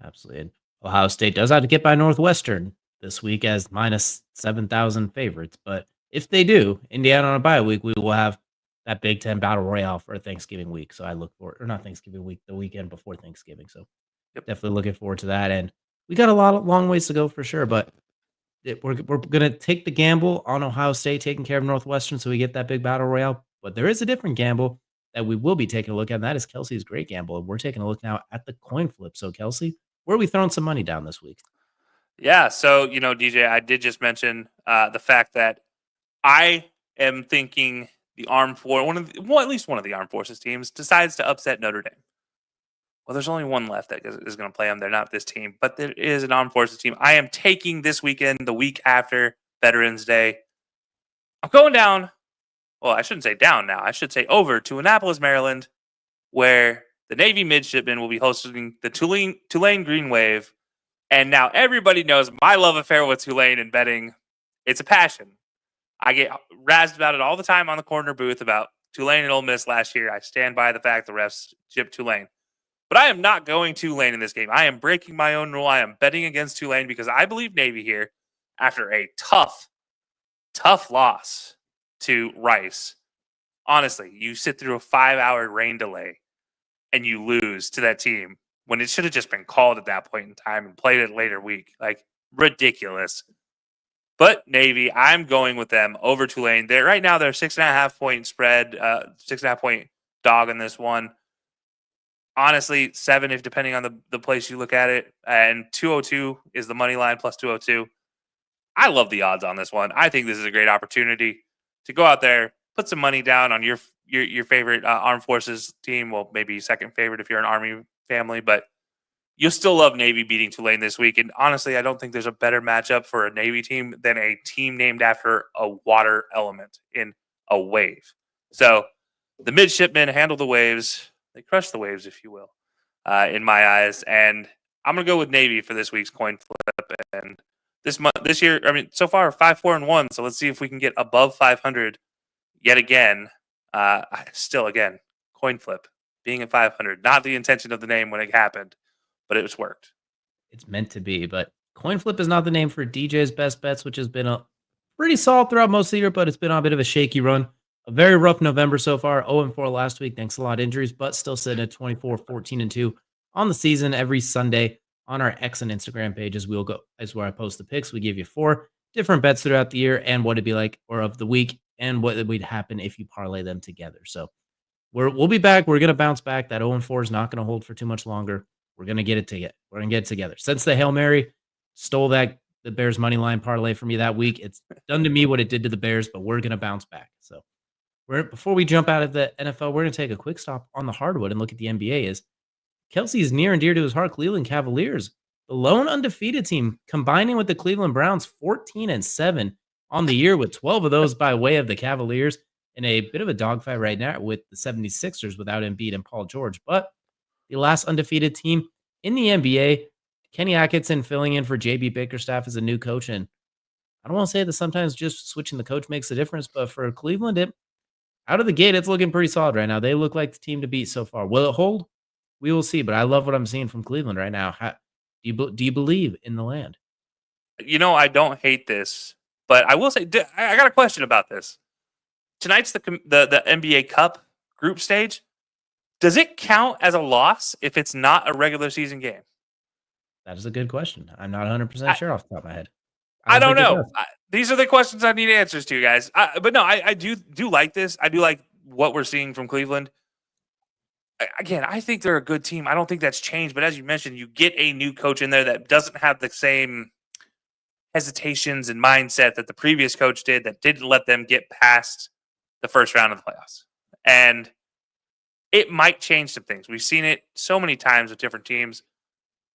Absolutely. And Ohio State does have to get by Northwestern this week as minus 7,000 favorites. But if they do, Indiana on a bye week, we will have that Big Ten Battle Royale for Thanksgiving week. So I look forward, or not Thanksgiving week, the weekend before Thanksgiving. So definitely looking forward to that. And we got a long ways to go for sure. But we're going to take the gamble on Ohio State taking care of Northwestern so we get that big battle royale. But there is a different gamble that we will be taking a look at, and that is Kelcey's great gamble. And we're taking a look now at the coin flip. So, Kelcey, where are we throwing some money down this week? Yeah. So, DJ, I did just mention the fact that I am thinking the at least one of the Armed Forces teams decides to upset Notre Dame. Well, there's only one left that is going to play them. They're not this team, but there is an Armed Forces team. I am taking this weekend, the week after Veterans Day. I'm going down. Well, I shouldn't say down now. I should say over to Annapolis, Maryland, where the Navy midshipmen will be hosting the Tulane Green Wave. And now everybody knows my love affair with Tulane and betting. It's a passion. I get razzed about it all the time on the corner booth about Tulane and Ole Miss last year. I stand by the fact the refs gypped Tulane. But I am not going Tulane in this game. I am breaking my own rule. I am betting against Tulane because I believe Navy here, after a tough loss to Rice. Honestly, you sit through a 5-hour rain delay and you lose to that team when it should have just been called at that point in time and played it later week. Like, ridiculous. But Navy, I'm going with them over Tulane. Right now, they're 6.5 point spread, 6.5 point dog in this one. Honestly, 7 if depending on the place you look at it. And 202 is the money line plus 202. I love the odds on this one. I think this is a great opportunity to go out there, put some money down on your favorite Armed Forces team. Well, maybe second favorite if you're an Army family, but you'll still love Navy beating Tulane this week. And honestly, I don't think there's a better matchup for a Navy team than a team named after a water element in a wave. So the midshipmen handle the waves. They crush the waves, if you will, in my eyes. And I'm going to go with Navy for this week's coin flip. And this year, so far 5-4-1. So let's see if we can get above 500 yet again. Still, again, coin flip being at 500, not the intention of the name when it happened, but it's worked. It's meant to be, but coin flip is not the name for DJ's best bets, which has been a pretty solid throughout most of the year, but it's been on a bit of a shaky run. A very rough November so far. 0-4 last week. Thanks a lot injuries, but still sitting at 24-14-2 on the season every Sunday on our X and Instagram pages. We'll go is where I post the picks. We give you 4 different bets throughout the year and what it'd be like or of the week and what would happen if you parlay them together. So we'll be back. We're gonna bounce back. That 0-4 is not gonna hold for too much longer. We're gonna get it together. We're gonna get it together. Since the Hail Mary stole the Bears money line parlay from me that week, it's done to me what it did to the Bears, but we're gonna bounce back. So before we jump out of the NFL, we're going to take a quick stop on the hardwood and look at the NBA. Is Kelcey's near and dear to his heart, Cleveland Cavaliers, the lone undefeated team, combining with the Cleveland Browns, 14-7 on the year, with 12 of those by way of the Cavaliers, in a bit of a dogfight right now with the 76ers without Embiid and Paul George. But the last undefeated team in the NBA, Kenny Atkinson filling in for JB Bickerstaff as a new coach. And I don't want to say that sometimes just switching the coach makes a difference, but for Cleveland, out of the gate, it's looking pretty solid right now. They look like the team to beat so far. Will it hold? We will see. But I love what I'm seeing from Cleveland right now. Do you believe in the land? I don't hate this, but I will say I got a question about this. Tonight's the NBA Cup group stage. Does it count as a loss if it's not a regular season game? That is a good question. I'm not 100% sure off the top of my head. I don't know. These are the questions I need answers to, guys. But no, I do like this. I do like what we're seeing from Cleveland. Again, I think they're a good team. I don't think that's changed. But as you mentioned, you get a new coach in there that doesn't have the same hesitations and mindset that the previous coach did, that didn't let them get past the first round of the playoffs. And it might change some things. We've seen it so many times with different teams.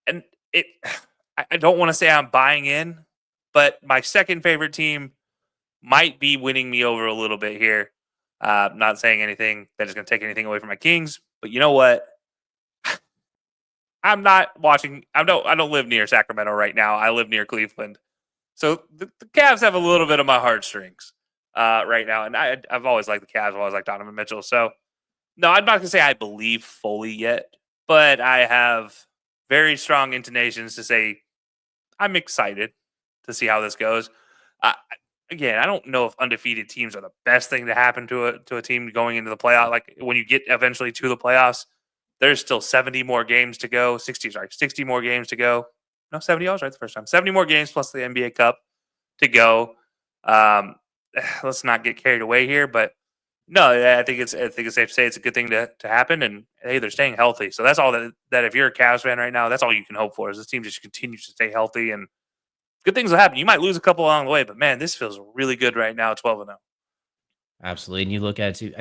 And I don't want to say I'm buying in, but my second favorite team might be winning me over a little bit here. Not saying anything that is going to take anything away from my Kings, but you know what? I'm not watching. I don't live near Sacramento right now. I live near Cleveland. So the Cavs have a little bit of my heartstrings right now. And I've always liked the Cavs. I've always liked Donovan Mitchell. So, no, I'm not going to say I believe fully yet, but I have very strong intonations to say I'm excited to see how this goes. Again, I don't know if undefeated teams are the best thing to happen to a team going into the playoff. Like when you get eventually to the playoffs, there's still 70 more games to go. 60 more games to go. No, 70. I was right the first time. 70 more games plus the NBA Cup. to go. Let's not get carried away here, but no, I think it's safe to say it's a good thing to happen. And hey, they're staying healthy, so that's all that if you're a Cavs fan right now, that's all you can hope for is this team just continues to stay healthy and good things will happen. You might lose a couple along the way, but man, this feels really good right now. 12-0. Absolutely. And you look at it too.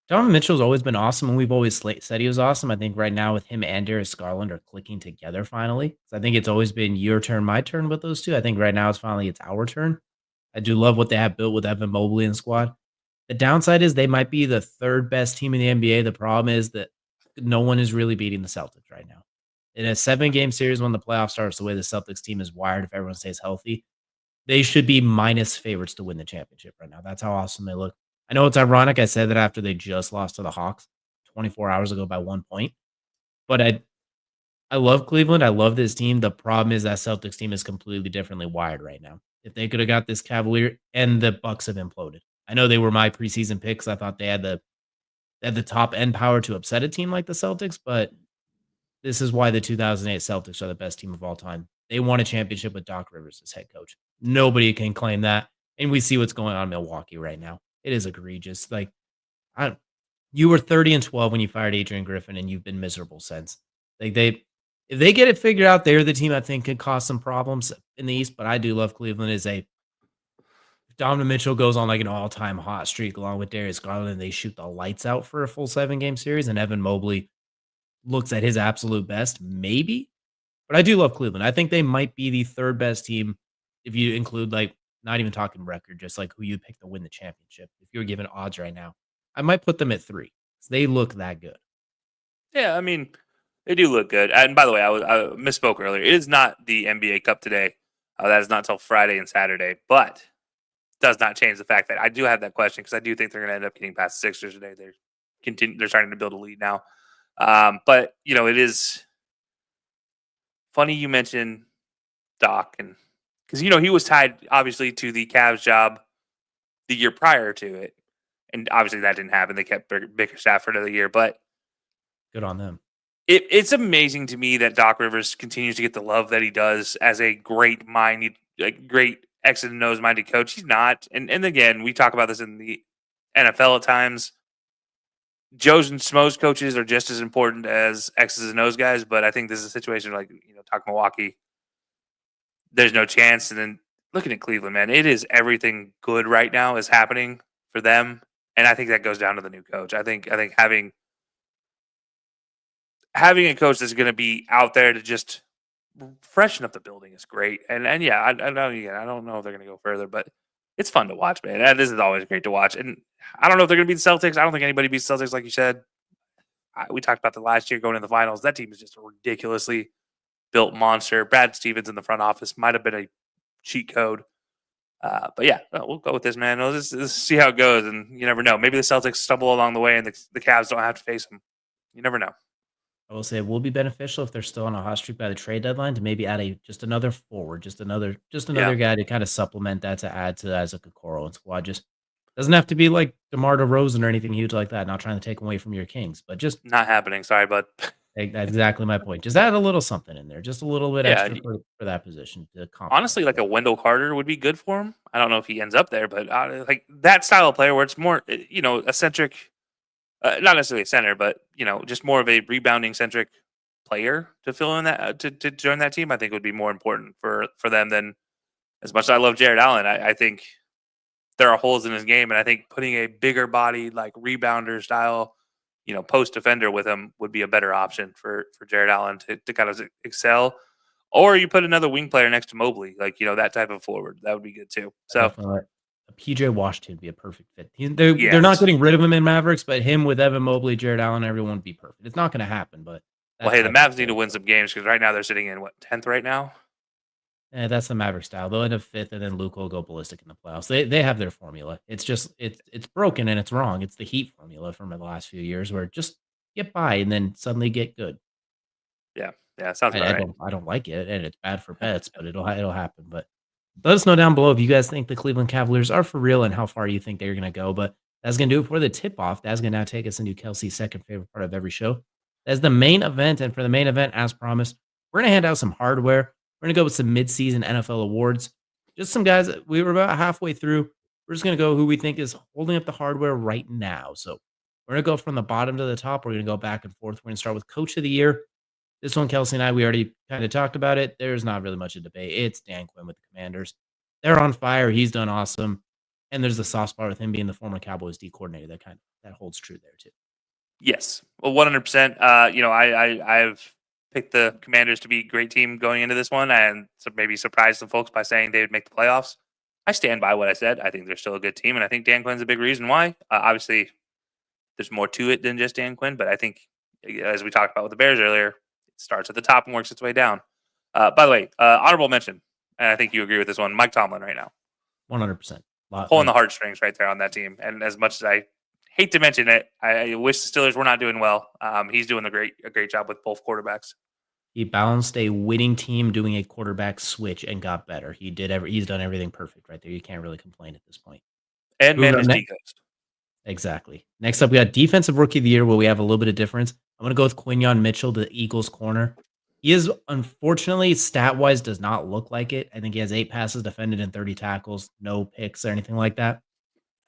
Donovan Mitchell's always been awesome, and we've always said he was awesome. I think right now with him and Darius Garland are clicking together finally. So I think it's always been your turn, my turn with those two. I think right now it's our turn. I do love what they have built with Evan Mobley in the squad. The downside is they might be the third best team in the NBA. The problem is that no one is really beating the Celtics right now. In a 7-game series when the playoffs starts, the way the Celtics team is wired, if everyone stays healthy, they should be minus favorites to win the championship right now. That's how awesome they look. I know it's ironic I said that after they just lost to the Hawks 24 hours ago by 1 point, but I love Cleveland. I love this team. The problem is that Celtics team is completely differently wired right now. If they could have got this Cavalier and the Bucks have imploded. I know they were my preseason picks. I thought they had the top end power to upset a team like the Celtics, but this is why the 2008 Celtics are the best team of all time. They won a championship with Doc Rivers as head coach. Nobody can claim that. And we see what's going on in Milwaukee right now. It is egregious. Like, you were 30-12 when you fired Adrian Griffin, and you've been miserable since. Like if they get it figured out, they're the team I think could cause some problems in the East. But I do love Cleveland. If Donovan Mitchell goes on like an all-time hot streak along with Darius Garland, and they shoot the lights out for a full 7-game series, and Evan Mobley looks at his absolute best, maybe. But I do love Cleveland. I think they might be the third best team if you include, like, not even talking record, just like who you pick to win the championship. If you were given odds right now, I might put them at 3. They look that good. Yeah, I mean, they do look good. And by the way, I misspoke earlier. It is not the NBA Cup today. That is not until Friday and Saturday, but does not change the fact that I do have that question because I do think they're going to end up getting past the Sixers today. They're starting to build a lead now. But it is funny you mentioned Doc, and because he was tied obviously to the Cavs job the year prior to it, and obviously that didn't happen. They kept Bickerstaff for another year, but good on them. It's amazing to me that Doc Rivers continues to get the love that he does as a great great X's and O's minded coach. He's not, and again, we talk about this in the NFL at times. Joe's and Smo's coaches are just as important as X's and O's guys, but I think this is a situation like talk Milwaukee. There's no chance, and then looking at Cleveland, man, it is everything good right now is happening for them, and I think that goes down to the new coach. I think having a coach that's going to be out there to just freshen up the building is great. And yeah, I don't know if they're going to go further, but it's fun to watch, man. And this is always great to watch. And I don't know if they're going to beat the Celtics. I don't think anybody beats the Celtics, like you said. We talked about the last year going to the finals. That team is just a ridiculously built monster. Brad Stevens in the front office might have been a cheat code. But yeah, we'll go with this, man. Let's see how it goes. And you never know. Maybe the Celtics stumble along the way and the Cavs don't have to face them. You never know. I will say it will be beneficial if they're still on a hot streak by the trade deadline to maybe add just another forward, just another guy to kind of supplement that, to add to Isaac Okoro and squad. Just doesn't have to be like DeMar DeRozan or anything huge like that. Not trying to take away from your Kings, but just not happening. Sorry, bud. That's exactly my point. Just add a little something in there, just a little bit extra for that position. Honestly, like a Wendell Carter would be good for him. I don't know if he ends up there, but like that style of player where it's more, eccentric. Not necessarily a center, but just more of a rebounding centric player to fill in that to join that team. I think would be more important for them than as much as I love Jared Allen. I think there are holes in his game, and I think putting a bigger body like rebounder style, post defender with him would be a better option for Jared Allen to kind of excel. Or you put another wing player next to Mobley, like that type of forward. That would be good too. So. PJ Washington would be a perfect fit. They're not getting rid of him in Mavericks, but him with Evan Mobley, Jared Allen, everyone would be perfect. It's not going to happen, but the Mavs need to win some games because right now they're sitting in 10th right now. Yeah, that's the Maverick style. They'll end up 5th, and then Luka will go ballistic in the playoffs. They have their formula. It's just it's broken and it's wrong. It's the Heat formula from the last few years where just get by and then suddenly get good. Yeah, sounds about right. I don't like it, and it's bad for bets, but it'll happen. But let us know down below if you guys think the Cleveland Cavaliers are for real and how far you think they're going to go. But that's going to do it for the tip-off. That's going to now take us into Kelcey's second favorite part of every show. That's the main event. And for the main event, as promised, we're going to hand out some hardware. We're going to go with some mid-season NFL awards. just some guys that we were about halfway through. We're just going to go who we think is holding up the hardware right now. So we're going to go from the bottom to the top. We're going to go back and forth. We're going to start with Coach of the Year. This one, Kelcey and I, we already kind of talked about it. There's not really much of debate. It's Dan Quinn with the Commanders. They're on fire. He's done awesome. And there's the soft spot with him being the former Cowboys D coordinator. That holds true there too. Yes, well, 100%. I've picked the Commanders to be a great team going into this one, and so maybe surprised some folks by saying they would make the playoffs. I stand by what I said. I think they're still a good team, and I think Dan Quinn's a big reason why. Obviously, there's more to it than just Dan Quinn, but I think, as we talked about with the Bears earlier, it starts at the top and works its way down. By the way, honorable mention, and I think you agree with this one, Mike Tomlin right now. 100%. Pulling the heartstrings right there on that team. And as much as I hate to mention it, I wish the Steelers were not doing well. He's doing a great job with both quarterbacks. He balanced a winning team doing a quarterback switch and got better. He's done everything perfect right there. You can't really complain at this point. And managed Ghost. Exactly. Next up, we got Defensive Rookie of the Year, where we have a little bit of difference. I'm going to go with Quinyon Mitchell, the Eagles corner. He is, unfortunately, stat-wise, does not look like it. I think he has 8 passes defended and 30 tackles, no picks or anything like that.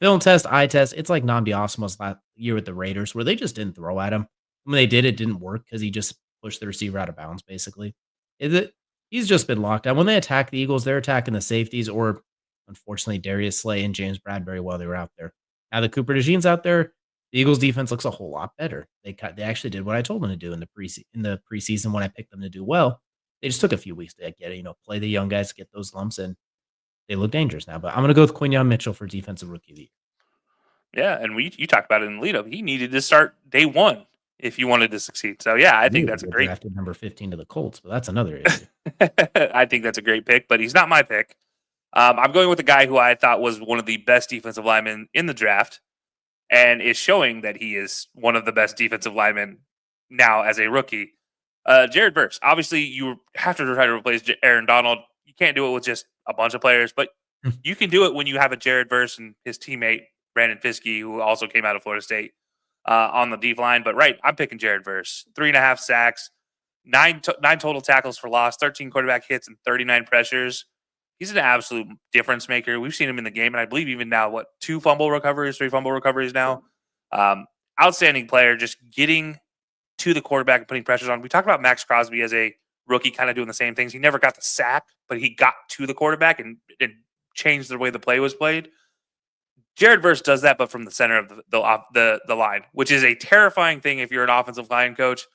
Film test, eye test, it's like Nnamdi Asomugha's last year with the Raiders, where they just didn't throw at him. When they did, it didn't work because he just pushed the receiver out of bounds, basically. He's just been locked down. When they attack the Eagles, they're attacking the safeties or, unfortunately, Darius Slay and James Bradbury while they were out there. Now that Cooper DeJean's out there, the Eagles defense looks a whole lot better. They actually did what I told them to do in the preseason when I picked them to do well. They just took a few weeks to play the young guys, get those lumps, and they look dangerous now. But I'm going to go with Quinyon Mitchell for Defensive Rookie of the Year. Yeah, and you talked about it in the lead-up. He needed to start day one if you wanted to succeed. So, yeah, I think that's a great... drafted number 15 to the Colts, but that's another issue. I think that's a great pick, but he's not my pick. I'm going with a guy who I thought was one of the best defensive linemen in the draft and is showing that he is one of the best defensive linemen now as a rookie. Jared Verse. Obviously, you have to try to replace Aaron Donald. You can't do it with just a bunch of players, but you can do it when you have a Jared Verse and his teammate, Brandon Fiske, who also came out of Florida State, on the deep line. But, right, I'm picking Jared Verse. 3.5 sacks, 9 total tackles for loss, 13 quarterback hits, and 39 pressures. He's an absolute difference maker. We've seen him in the game, and I believe even now, 3 fumble recoveries now. Outstanding player, just getting to the quarterback and putting pressures on. We talked about Max Crosby as a rookie kind of doing the same things. He never got the sack, but he got to the quarterback and changed the way the play was played. Jared Verse does that, but from the center of the line, which is a terrifying thing if you're an offensive line coach,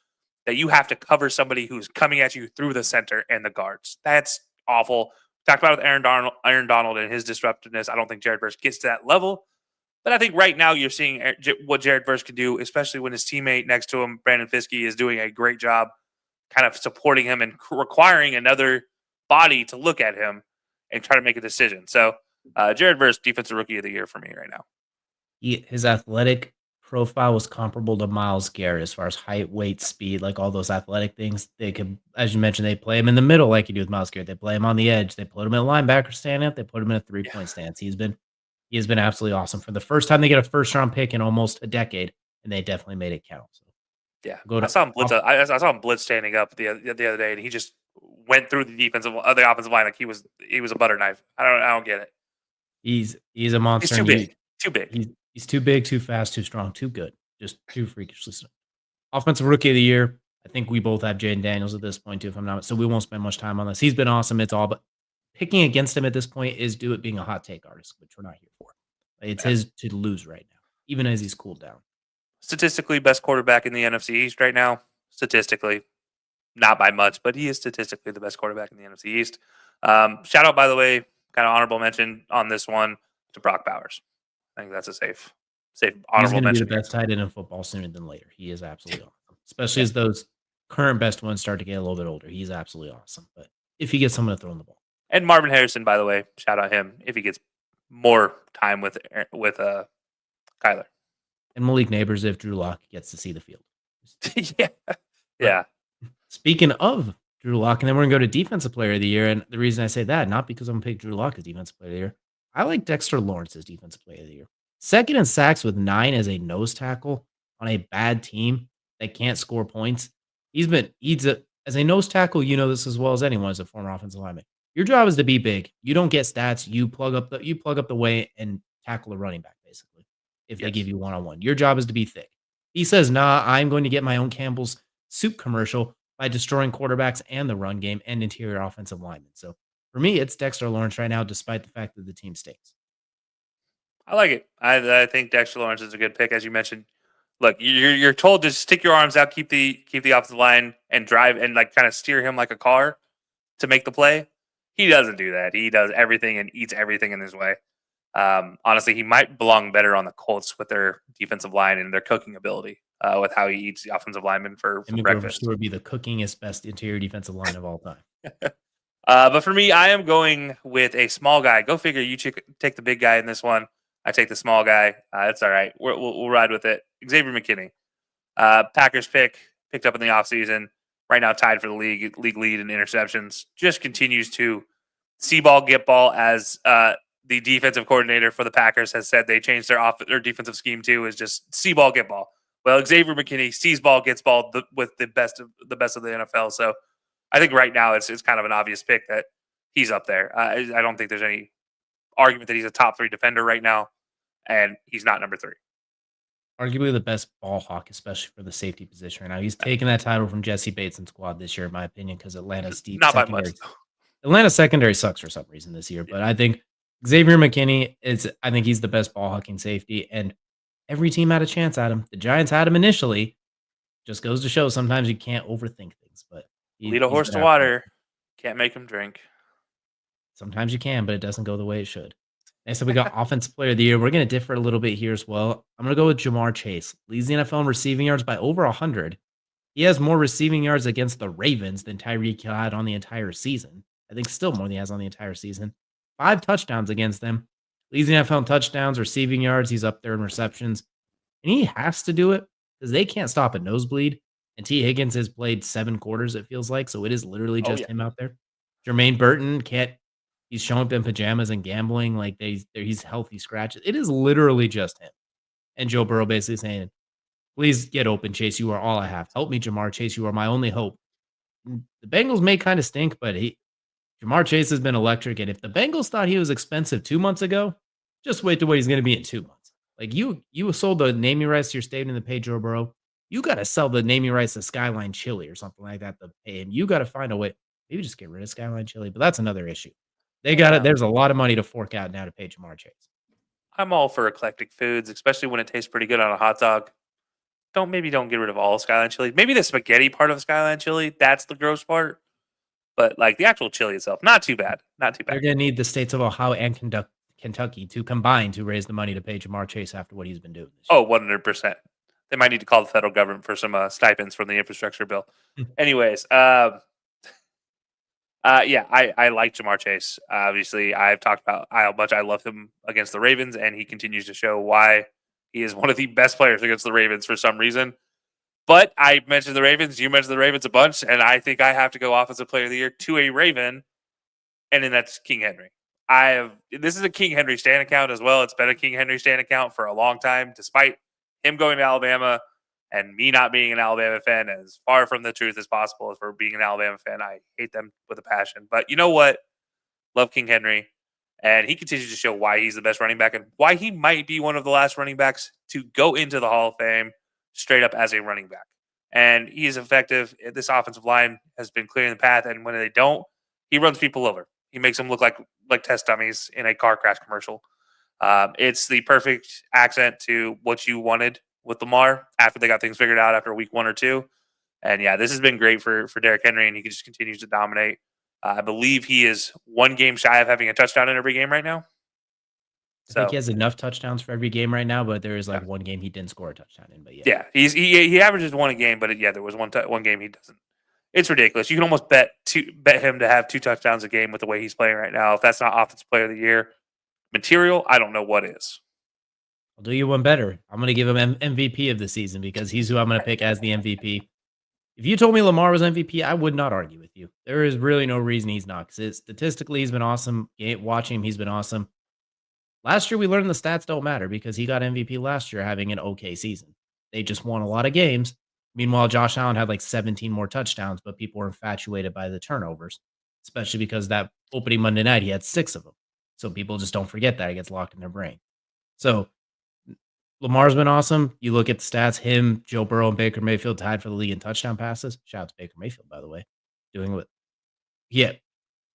that you have to cover somebody who's coming at you through the center and the guards. That's awful. Talked about it with Aaron Donald and his disruptiveness. I don't think Jared Verse gets to that level. But I think right now you're seeing what Jared Verse can do, especially when his teammate next to him, Brandon Fiske, is doing a great job kind of supporting him and requiring another body to look at him and try to make a decision. So Jared Verse, Defensive Rookie of the Year for me right now. His athletic profile was comparable to Myles Garrett as far as height, weight, speed, like all those athletic things. They could, as you mentioned, they play him in the middle like you do with Myles Garrett. They play him on the edge. They put him in a linebacker stance. They put him in a 3-point stance. He has been absolutely awesome. For the first time, they get a first-round pick in almost a decade, and they definitely made it count. So, yeah, I saw him blitz. I saw him blitz standing up the other day, and he just went through the offensive line like he was a butter knife. I don't get it. He's a monster. He's too big. Too big. He's too big, too fast, too strong, too good. Just too freakishly strong. Offensive Rookie of the Year. I think we both have Jaden Daniels at this point too, if I'm not. So we won't spend much time on this. He's been awesome. It's all, but picking against him at this point is due it being a hot take artist, which we're not here for. It's his to lose right now, even as he's cooled down. Statistically, best quarterback in the NFC East right now. Statistically, not by much, but he is statistically the best quarterback in the NFC East. Shout out, by the way, kind of honorable mention on this one to Brock Bowers. I think that's a safe honorable mention. He's going to be the best tight end in football sooner than later. He is absolutely awesome, especially as those current best ones start to get a little bit older. He's absolutely awesome. But if he gets someone to throw in the ball. And Marvin Harrison, by the way, shout out him if he gets more time with Kyler. And Malik Neighbors if Drew Lock gets to see the field. Yeah. Speaking of Drew Lock, and then we're going to go to Defensive Player of the Year. And the reason I say that, not because I'm going to pick Drew Lock as Defensive Player of the Year. I like Dexter Lawrence as Defensive Player of the Year. Second in sacks with 9 as a nose tackle on a bad team that can't score points. As a nose tackle, you know this as well as anyone as a former offensive lineman. Your job is to be big. You don't get stats. You plug up the way and tackle a running back, basically, if they give Yes. you one-on-one. Your job is to be thick. He says, "Nah, I'm going to get my own Campbell's soup commercial by destroying quarterbacks and the run game and interior offensive linemen." So for me, it's Dexter Lawrence right now, despite the fact that the team stinks. I like it. I think Dexter Lawrence is a good pick, as you mentioned. Look, you're told to stick your arms out, keep the offensive line, and drive and like kind of steer him like a car to make the play. He doesn't do that. He does everything and eats everything in his way. Honestly, he might belong better on the Colts with their defensive line and their cooking ability, with how he eats the offensive lineman for Him and Grover breakfast. Stewart be the cookingest best interior defensive line of all time. But for me, I am going with a small guy. Go figure. You take the big guy in this one. I take the small guy. That's all right. We'll ride with it. Xavier McKinney, Packers picked up in the offseason. Right now tied for the league lead in interceptions. Just continues to see ball, get ball, as the defensive coordinator for the Packers has said they changed their defensive scheme too, is just see ball, get ball. Well, Xavier McKinney sees ball, gets ball with the best of the NFL. So I think right now it's kind of an obvious pick that he's up there. I don't think there's any argument that he's a top 3 defender right now, and he's not number 3. Arguably the best ball hawk, especially for the safety position right now. He's taken that title from Jesse Bates and squad this year, in my opinion, because Atlanta's deep Not by much. secondary. Atlanta's secondary sucks for some reason this year, but I think Xavier McKinney I think he's the best ball hawking safety, and every team had a chance at him. The Giants had him initially. Just goes to show sometimes you can't overthink things, but Lead a horse to water, can't make him drink. Sometimes you can, but it doesn't go the way it should. Next up, we got Offensive Player of the Year. We're going to differ a little bit here as well. I'm going to go with Jamar Chase. Leads the NFL in receiving yards by over 100. He has more receiving yards against the Ravens than Tyreek Hill had on the entire season. I think still more than he has on the entire season. 5 touchdowns against them. Leads the NFL in touchdowns, receiving yards. He's up there in receptions. And he has to do it because they can't stop a nosebleed. And T. Higgins has played 7 quarters, it feels like. So it is literally just him out there. Jermaine Burton he's showing up in pajamas and gambling like he's healthy scratches. It is literally just him. And Joe Burrow basically saying, "Please get open, Chase. You are all I have. Help me, Jamar Chase. You are my only hope." The Bengals may kind of stink, but Jamar Chase has been electric. And if the Bengals thought he was expensive 2 months ago, just wait to what he's going to be in 2 months. Like you sold the naming rights to your stadium to pay Joe Burrow. You got to sell the naming rights to Skyline Chili or something like that to pay him. You got to find a way. Maybe just get rid of Skyline Chili, but that's another issue. They got it. There's a lot of money to fork out now to pay Jamar Chase. I'm all for eclectic foods, especially when it tastes pretty good on a hot dog. Don't get rid of all Skyline chili. Maybe the spaghetti part of Skyline chili, that's the gross part. But like the actual chili itself, not too bad. Not too bad. They're going to need the states of Ohio and Kentucky to combine to raise the money to pay Jamar Chase after what he's been doing this year. 100%. They might need to call the federal government for some stipends from the infrastructure bill. Anyways, I like Jamar Chase. Obviously, I've talked about how much I love him against the Ravens, and he continues to show why he is one of the best players against the Ravens for some reason. But I mentioned the Ravens, you mentioned the Ravens a bunch, and I think I have to go Offensive Player of the Year to a Raven, and then that's King Henry. This is a King Henry Stan account as well. It's been a King Henry Stan account for a long time, despite him going to Alabama and me not being an Alabama fan. As far from the truth as possible as for being an Alabama fan. I hate them with a passion. But you know what? Love King Henry. And he continues to show why he's the best running back and why he might be one of the last running backs to go into the Hall of Fame straight up as a running back. And he is effective. This offensive line has been clearing the path. And when they don't, he runs people over. He makes them look like test dummies in a car crash commercial. It's the perfect accent to what you wanted with Lamar after they got things figured out after week 1 or 2. And yeah, this has been great for Derrick Henry, and he just continues to dominate. I believe he is 1 game shy of having a touchdown in every game right now. I think he has enough touchdowns for every game right now, but there is 1 game he didn't score a touchdown in. But he averages 1 a game, but there was one game he doesn't. It's ridiculous. You can almost bet him to have 2 touchdowns a game with the way he's playing right now. If that's not Offensive Player of the Year material, I don't know what is. I'll do you one better. I'm going to give him MVP of the season because he's who I'm going to pick as the MVP. If you told me Lamar was MVP, I would not argue with you. There is really no reason he's not. Because statistically, he's been awesome. Watching him, he's been awesome. Last year, we learned the stats don't matter because he got MVP last year having an okay season. They just won a lot of games. Meanwhile, Josh Allen had 17 more touchdowns, but people were infatuated by the turnovers, especially because that opening Monday night, he had 6 of them. So people just don't forget that. It gets locked in their brain. So Lamar's been awesome. You look at the stats, him, Joe Burrow, and Baker Mayfield tied for the league in touchdown passes. Shout out to Baker Mayfield, by the way. Doing what? Yeah.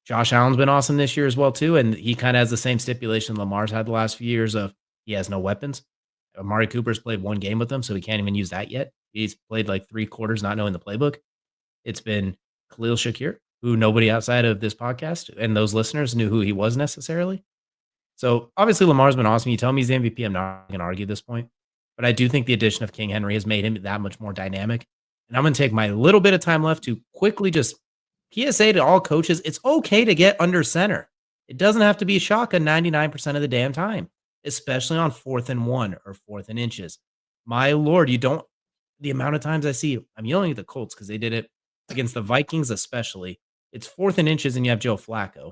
Josh Allen's been awesome this year as well, too. And he kind of has the same stipulation Lamar's had the last few years of he has no weapons. Amari Cooper's played 1 game with them, so he can't even use that yet. He's played like 3 quarters not knowing the playbook. It's been Khalil Shakir, who nobody outside of this podcast and those listeners knew who he was necessarily. So obviously Lamar's been awesome. You tell me he's the MVP, I'm not going to argue this point. But I do think the addition of King Henry has made him that much more dynamic. And I'm going to take my little bit of time left to quickly just PSA to all coaches. It's okay to get under center. It doesn't have to be a shotgun 99% of the damn time, especially on 4th and 1 or 4th and inches. My Lord, the amount of times I see, I'm yelling at the Colts because they did it against the Vikings especially. It's 4th and inches and you have Joe Flacco.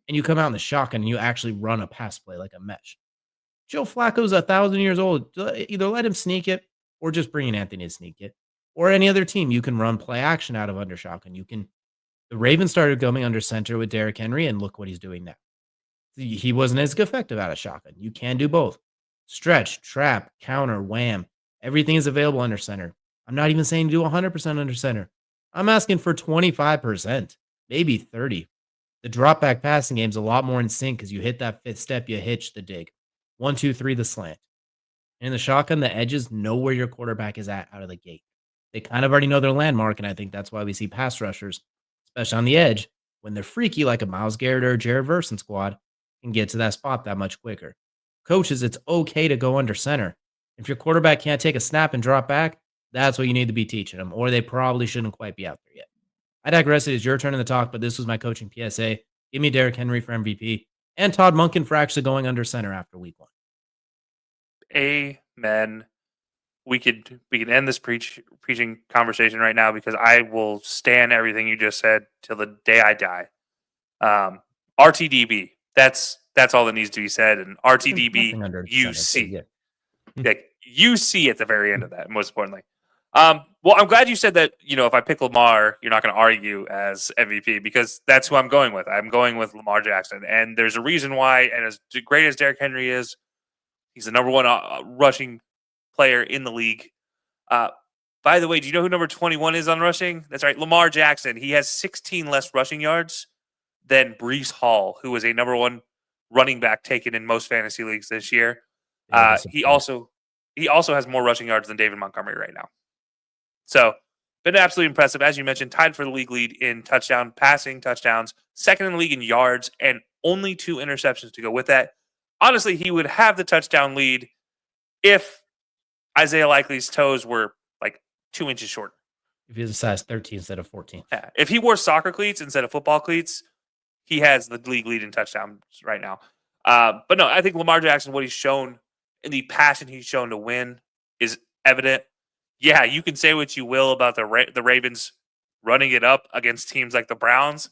And you come out in the shotgun and you actually run a pass play like a mesh. Joe Flacco's 1,000 years old. Either let him sneak it or just bring in Anthony to sneak it. Or any other team, you can run play action out of under shotgun. The Ravens started going under center with Derrick Henry, and look what he's doing now. He wasn't as effective out of shotgun. You can do both. Stretch, trap, counter, wham. Everything is available under center. I'm not even saying do 100% under center. I'm asking for 25%, maybe 30%. The drop back passing game is a lot more in sync because you hit that 5th step, you hitch the dig. 1, 2, 3, the slant. And in the shotgun, the edges know where your quarterback is at out of the gate. They kind of already know their landmark, and I think that's why we see pass rushers, especially on the edge, when they're freaky like a Myles Garrett or Jared Verson squad, can get to that spot that much quicker. Coaches, it's okay to go under center. If your quarterback can't take a snap and drop back, that's what you need to be teaching them, or they probably shouldn't quite be out there yet. I digress. It is your turn in the talk, but this was my coaching PSA. Give me Derrick Henry for MVP and Todd Monken for actually going under center after week 1. Amen. We could end this preaching conversation right now because I will stand everything you just said till the day I die. RTDB. That's all that needs to be said. And RTDB, you see. Like, you see at the very end of that, most importantly. Well, I'm glad you said that, if I pick Lamar, you're not going to argue as MVP because that's who I'm going with. I'm going with Lamar Jackson. And there's a reason why, and as great as Derrick Henry is, he's the number 1 rushing player in the league. By the way, do you know who number 21 is on rushing? That's right, Lamar Jackson. He has 16 less rushing yards than Breece Hall, who was a number 1 running back taken in most fantasy leagues this year. He also has more rushing yards than David Montgomery right now. So, been absolutely impressive. As you mentioned, tied for the league lead in passing touchdowns, 2nd in the league in yards, and only 2 interceptions to go with that. Honestly, he would have the touchdown lead if Isaiah Likely's toes were like 2 inches shorter. If he was a size 13 instead of 14. Yeah. If he wore soccer cleats instead of football cleats, he has the league lead in touchdowns right now. But no, I think Lamar Jackson, what he's shown and the passion he's shown to win is evident. Yeah, you can say what you will about the Ravens running it up against teams like the Browns.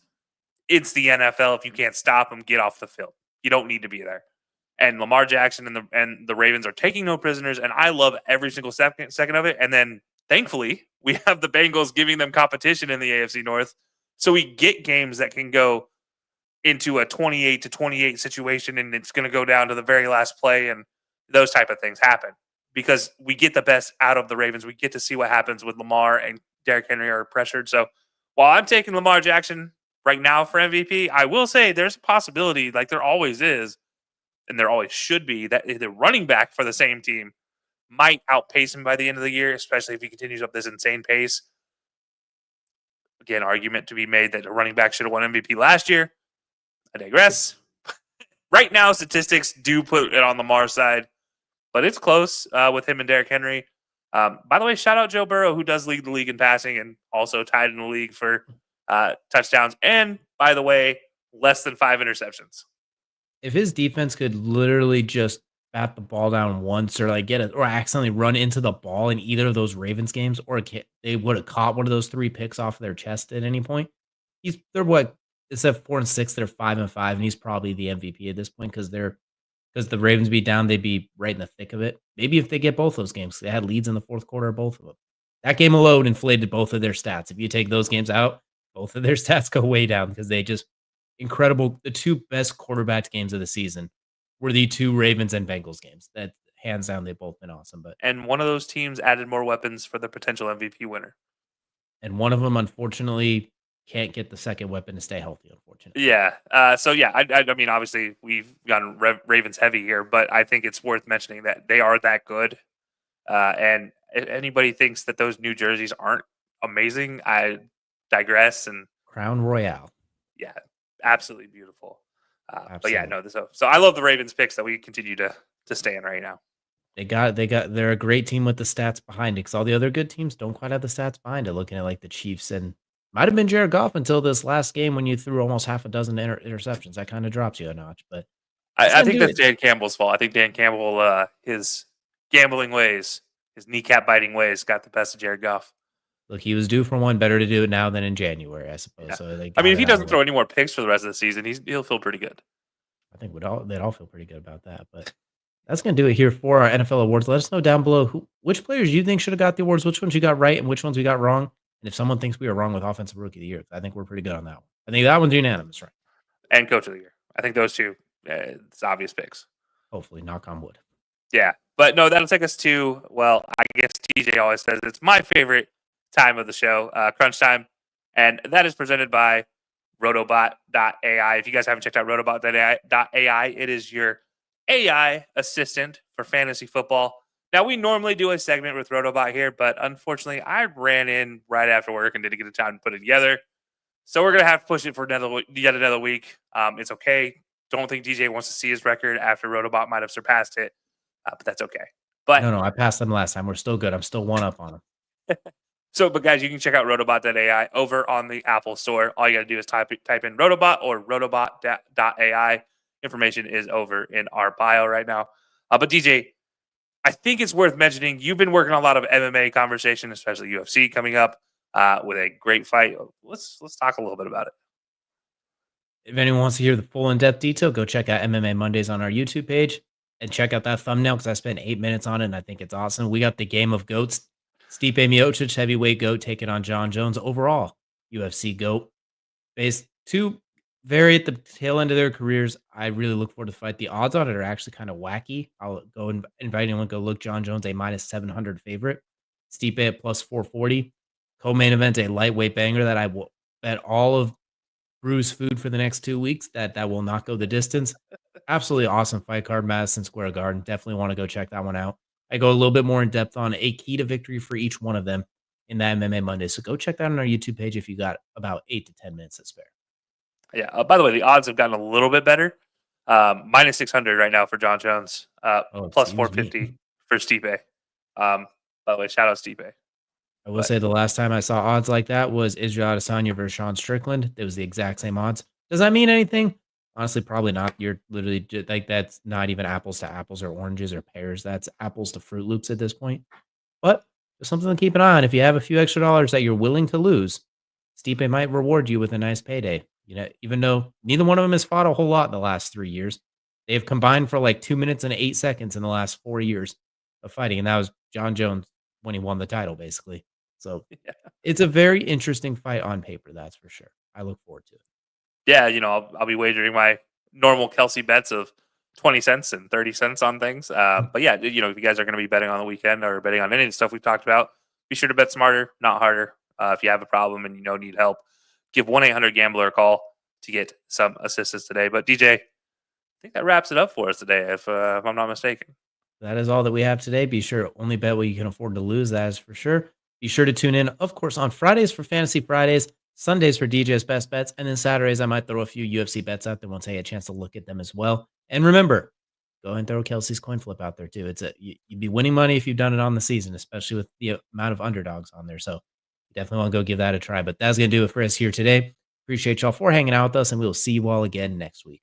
It's the NFL. If you can't stop them, get off the field. You don't need to be there. And Lamar Jackson and the Ravens are taking no prisoners, and I love every single second of it. And then, thankfully, we have the Bengals giving them competition in the AFC North, so we get games that can go into a 28-28 situation, and it's going to go down to the very last play, and those type of things happen because we get the best out of the Ravens. We get to see what happens with Lamar and Derrick Henry are pressured. So while I'm taking Lamar Jackson right now for MVP, I will say there's a possibility, like there always is, and there always should be, that the running back for the same team might outpace him by the end of the year, especially if he continues up this insane pace. Again, argument to be made that a running back should have won MVP last year. I digress. Right now, statistics do put it on Lamar's side, but it's close with him and Derrick Henry. By the way, shout out Joe Burrow, who does lead the league in passing and also tied in the league for touchdowns. And, by the way, less than 5 interceptions. If his defense could literally just bat the ball down once or like get it or accidentally run into the ball in either of those Ravens games, or they would have caught one of those 3 picks off their chest at any point. They're what? Instead of 4-6, they're 5-5, and he's probably the MVP at this point because the Ravens be down, they'd be right in the thick of it. Maybe if they get both those games, they had leads in the 4th quarter of both of them. That game alone inflated both of their stats. If you take those games out, both of their stats go way down because incredible. The two best quarterback games of the season were the two Ravens and Bengals games. That hands down, they've both been awesome. But And one of those teams added more weapons for the potential MVP winner. and one of them, unfortunately, can't get the second weapon to stay healthy. Unfortunately, Yeah. So yeah, I mean, obviously we've gone Ravens heavy here, but I think it's worth mentioning that they are that good. And if anybody thinks that those new jerseys aren't amazing, I digress. And Crown Royale. yeah, absolutely beautiful. But yeah, Absolutely. no. So I love the Ravens picks that we continue to stay in right now. They're a great team with the stats behind it because all the other good teams don't quite have the stats behind it. Looking at like the Chiefs and might have been Jared Goff until this last game when you threw almost half a dozen interceptions. That kind of drops you a notch, but that's I gonna think do that's it. Dan Campbell's fault. I think Dan Campbell, his gambling ways, his kneecap biting ways, got the best of Jared Goff. Look, he was due for one. Better to do it now than in January, I suppose. Yeah. So they I mean, got if he it out of doesn't the throw way. any more picks for the rest of the season, he'll feel pretty good. I think they'd all feel pretty good about that. But that's gonna do it here for our NFL awards. Let us know down below which players you think should have got the awards, which ones you got right, and which ones we got wrong. And if someone thinks we were wrong with Offensive Rookie of the Year, I think we're pretty good on that one. I think that one's unanimous, right? And Coach of the Year. I think those two, it's obvious picks. Hopefully, knock on wood. Yeah. But no, that'll take us to, well, I guess TJ always says it's my favorite time of the show, crunch time. And that is presented by Rotobot.ai. If you guys haven't checked out Rotobot.ai, it is your AI assistant for fantasy football. Now, we normally do a segment with Rotobot here, but unfortunately, I ran in right after work and didn't get the time to put it together. So we're going to have to push it for yet another week. It's okay. Don't think DJ wants to see his record after Rotobot might have surpassed it, but that's okay. But No, I passed them last time. We're still good. I'm still one up on them. but guys, you can check out Rotobot.ai over on the Apple Store. All you got to do is type in Rotobot or Rotobot.ai. Information is over in our bio right now. But DJ, I think it's worth mentioning you've been working on a lot of MMA conversation, especially UFC coming up with a great fight. Let's talk a little bit about it. If anyone wants to hear the full in-depth detail, go check out MMA Mondays on our YouTube page and check out that thumbnail because I spent 8 minutes on it and I think it's awesome. We got the game of goats. Stipe Miocic, heavyweight goat, taking on John Jones, overall UFC goat. Based two very at the tail end of their careers. I really look forward to the fight. The odds on it are actually kind of wacky. I'll go invite anyone to go look. John Jones, a minus 700 favorite. Stipe at plus 440. Co-main event, a lightweight banger that I will bet all of Brew's food for the next 2 weeks. That will not go the distance. Absolutely awesome fight card, Madison Square Garden. Definitely want to go check that one out. I go a little bit more in depth on a key to victory for each one of them in that MMA Monday. So go check that on our YouTube page if you got about 8 to 10 minutes to spare. Yeah. By the way, the odds have gotten a little bit better. Minus 600 right now for John Jones. Plus 450 for Stipe. By the way, shout out Stipe. I will say the last time I saw odds like that was Israel Adesanya versus Sean Strickland. It was the exact same odds. Does that mean anything? Honestly, probably not. You're literally like, that's not even apples to apples or oranges or pears. That's apples to Fruit Loops at this point. But just something to keep an eye on. If you have a few extra dollars that you're willing to lose, Stipe might reward you with a nice payday. You know, even though neither one of them has fought a whole lot in the last 3 years, they've combined for like 2 minutes and 8 seconds in the last 4 years of fighting, and that was John Jones when he won the title, basically. So it's a very interesting fight on paper, that's for sure. I look forward to it. Yeah, I'll be wagering my normal Kelcey bets of 20 cents and 30 cents on things. But yeah, if you guys are going to be betting on the weekend or betting on any of the stuff we've talked about, be sure to bet smarter, not harder. If you have a problem and need help, give 1-800-GAMBLER a call to get some assistance today. But DJ, I think that wraps it up for us today, if I'm not mistaken. That is all that we have today. Be sure to only bet what you can afford to lose. That is for sure. Be sure to tune in, of course, on Fridays for Fantasy Fridays, Sundays for DJ's Best Bets, and then Saturdays I might throw a few UFC bets out there once I get a chance to look at them as well. And remember, go ahead and throw Kelcey's coin flip out there too. You'd be winning money if you've done it on the season, especially with the amount of underdogs on there. So definitely want to go give that a try. But that's going to do it for us here today. Appreciate y'all for hanging out with us, and we will see you all again next week.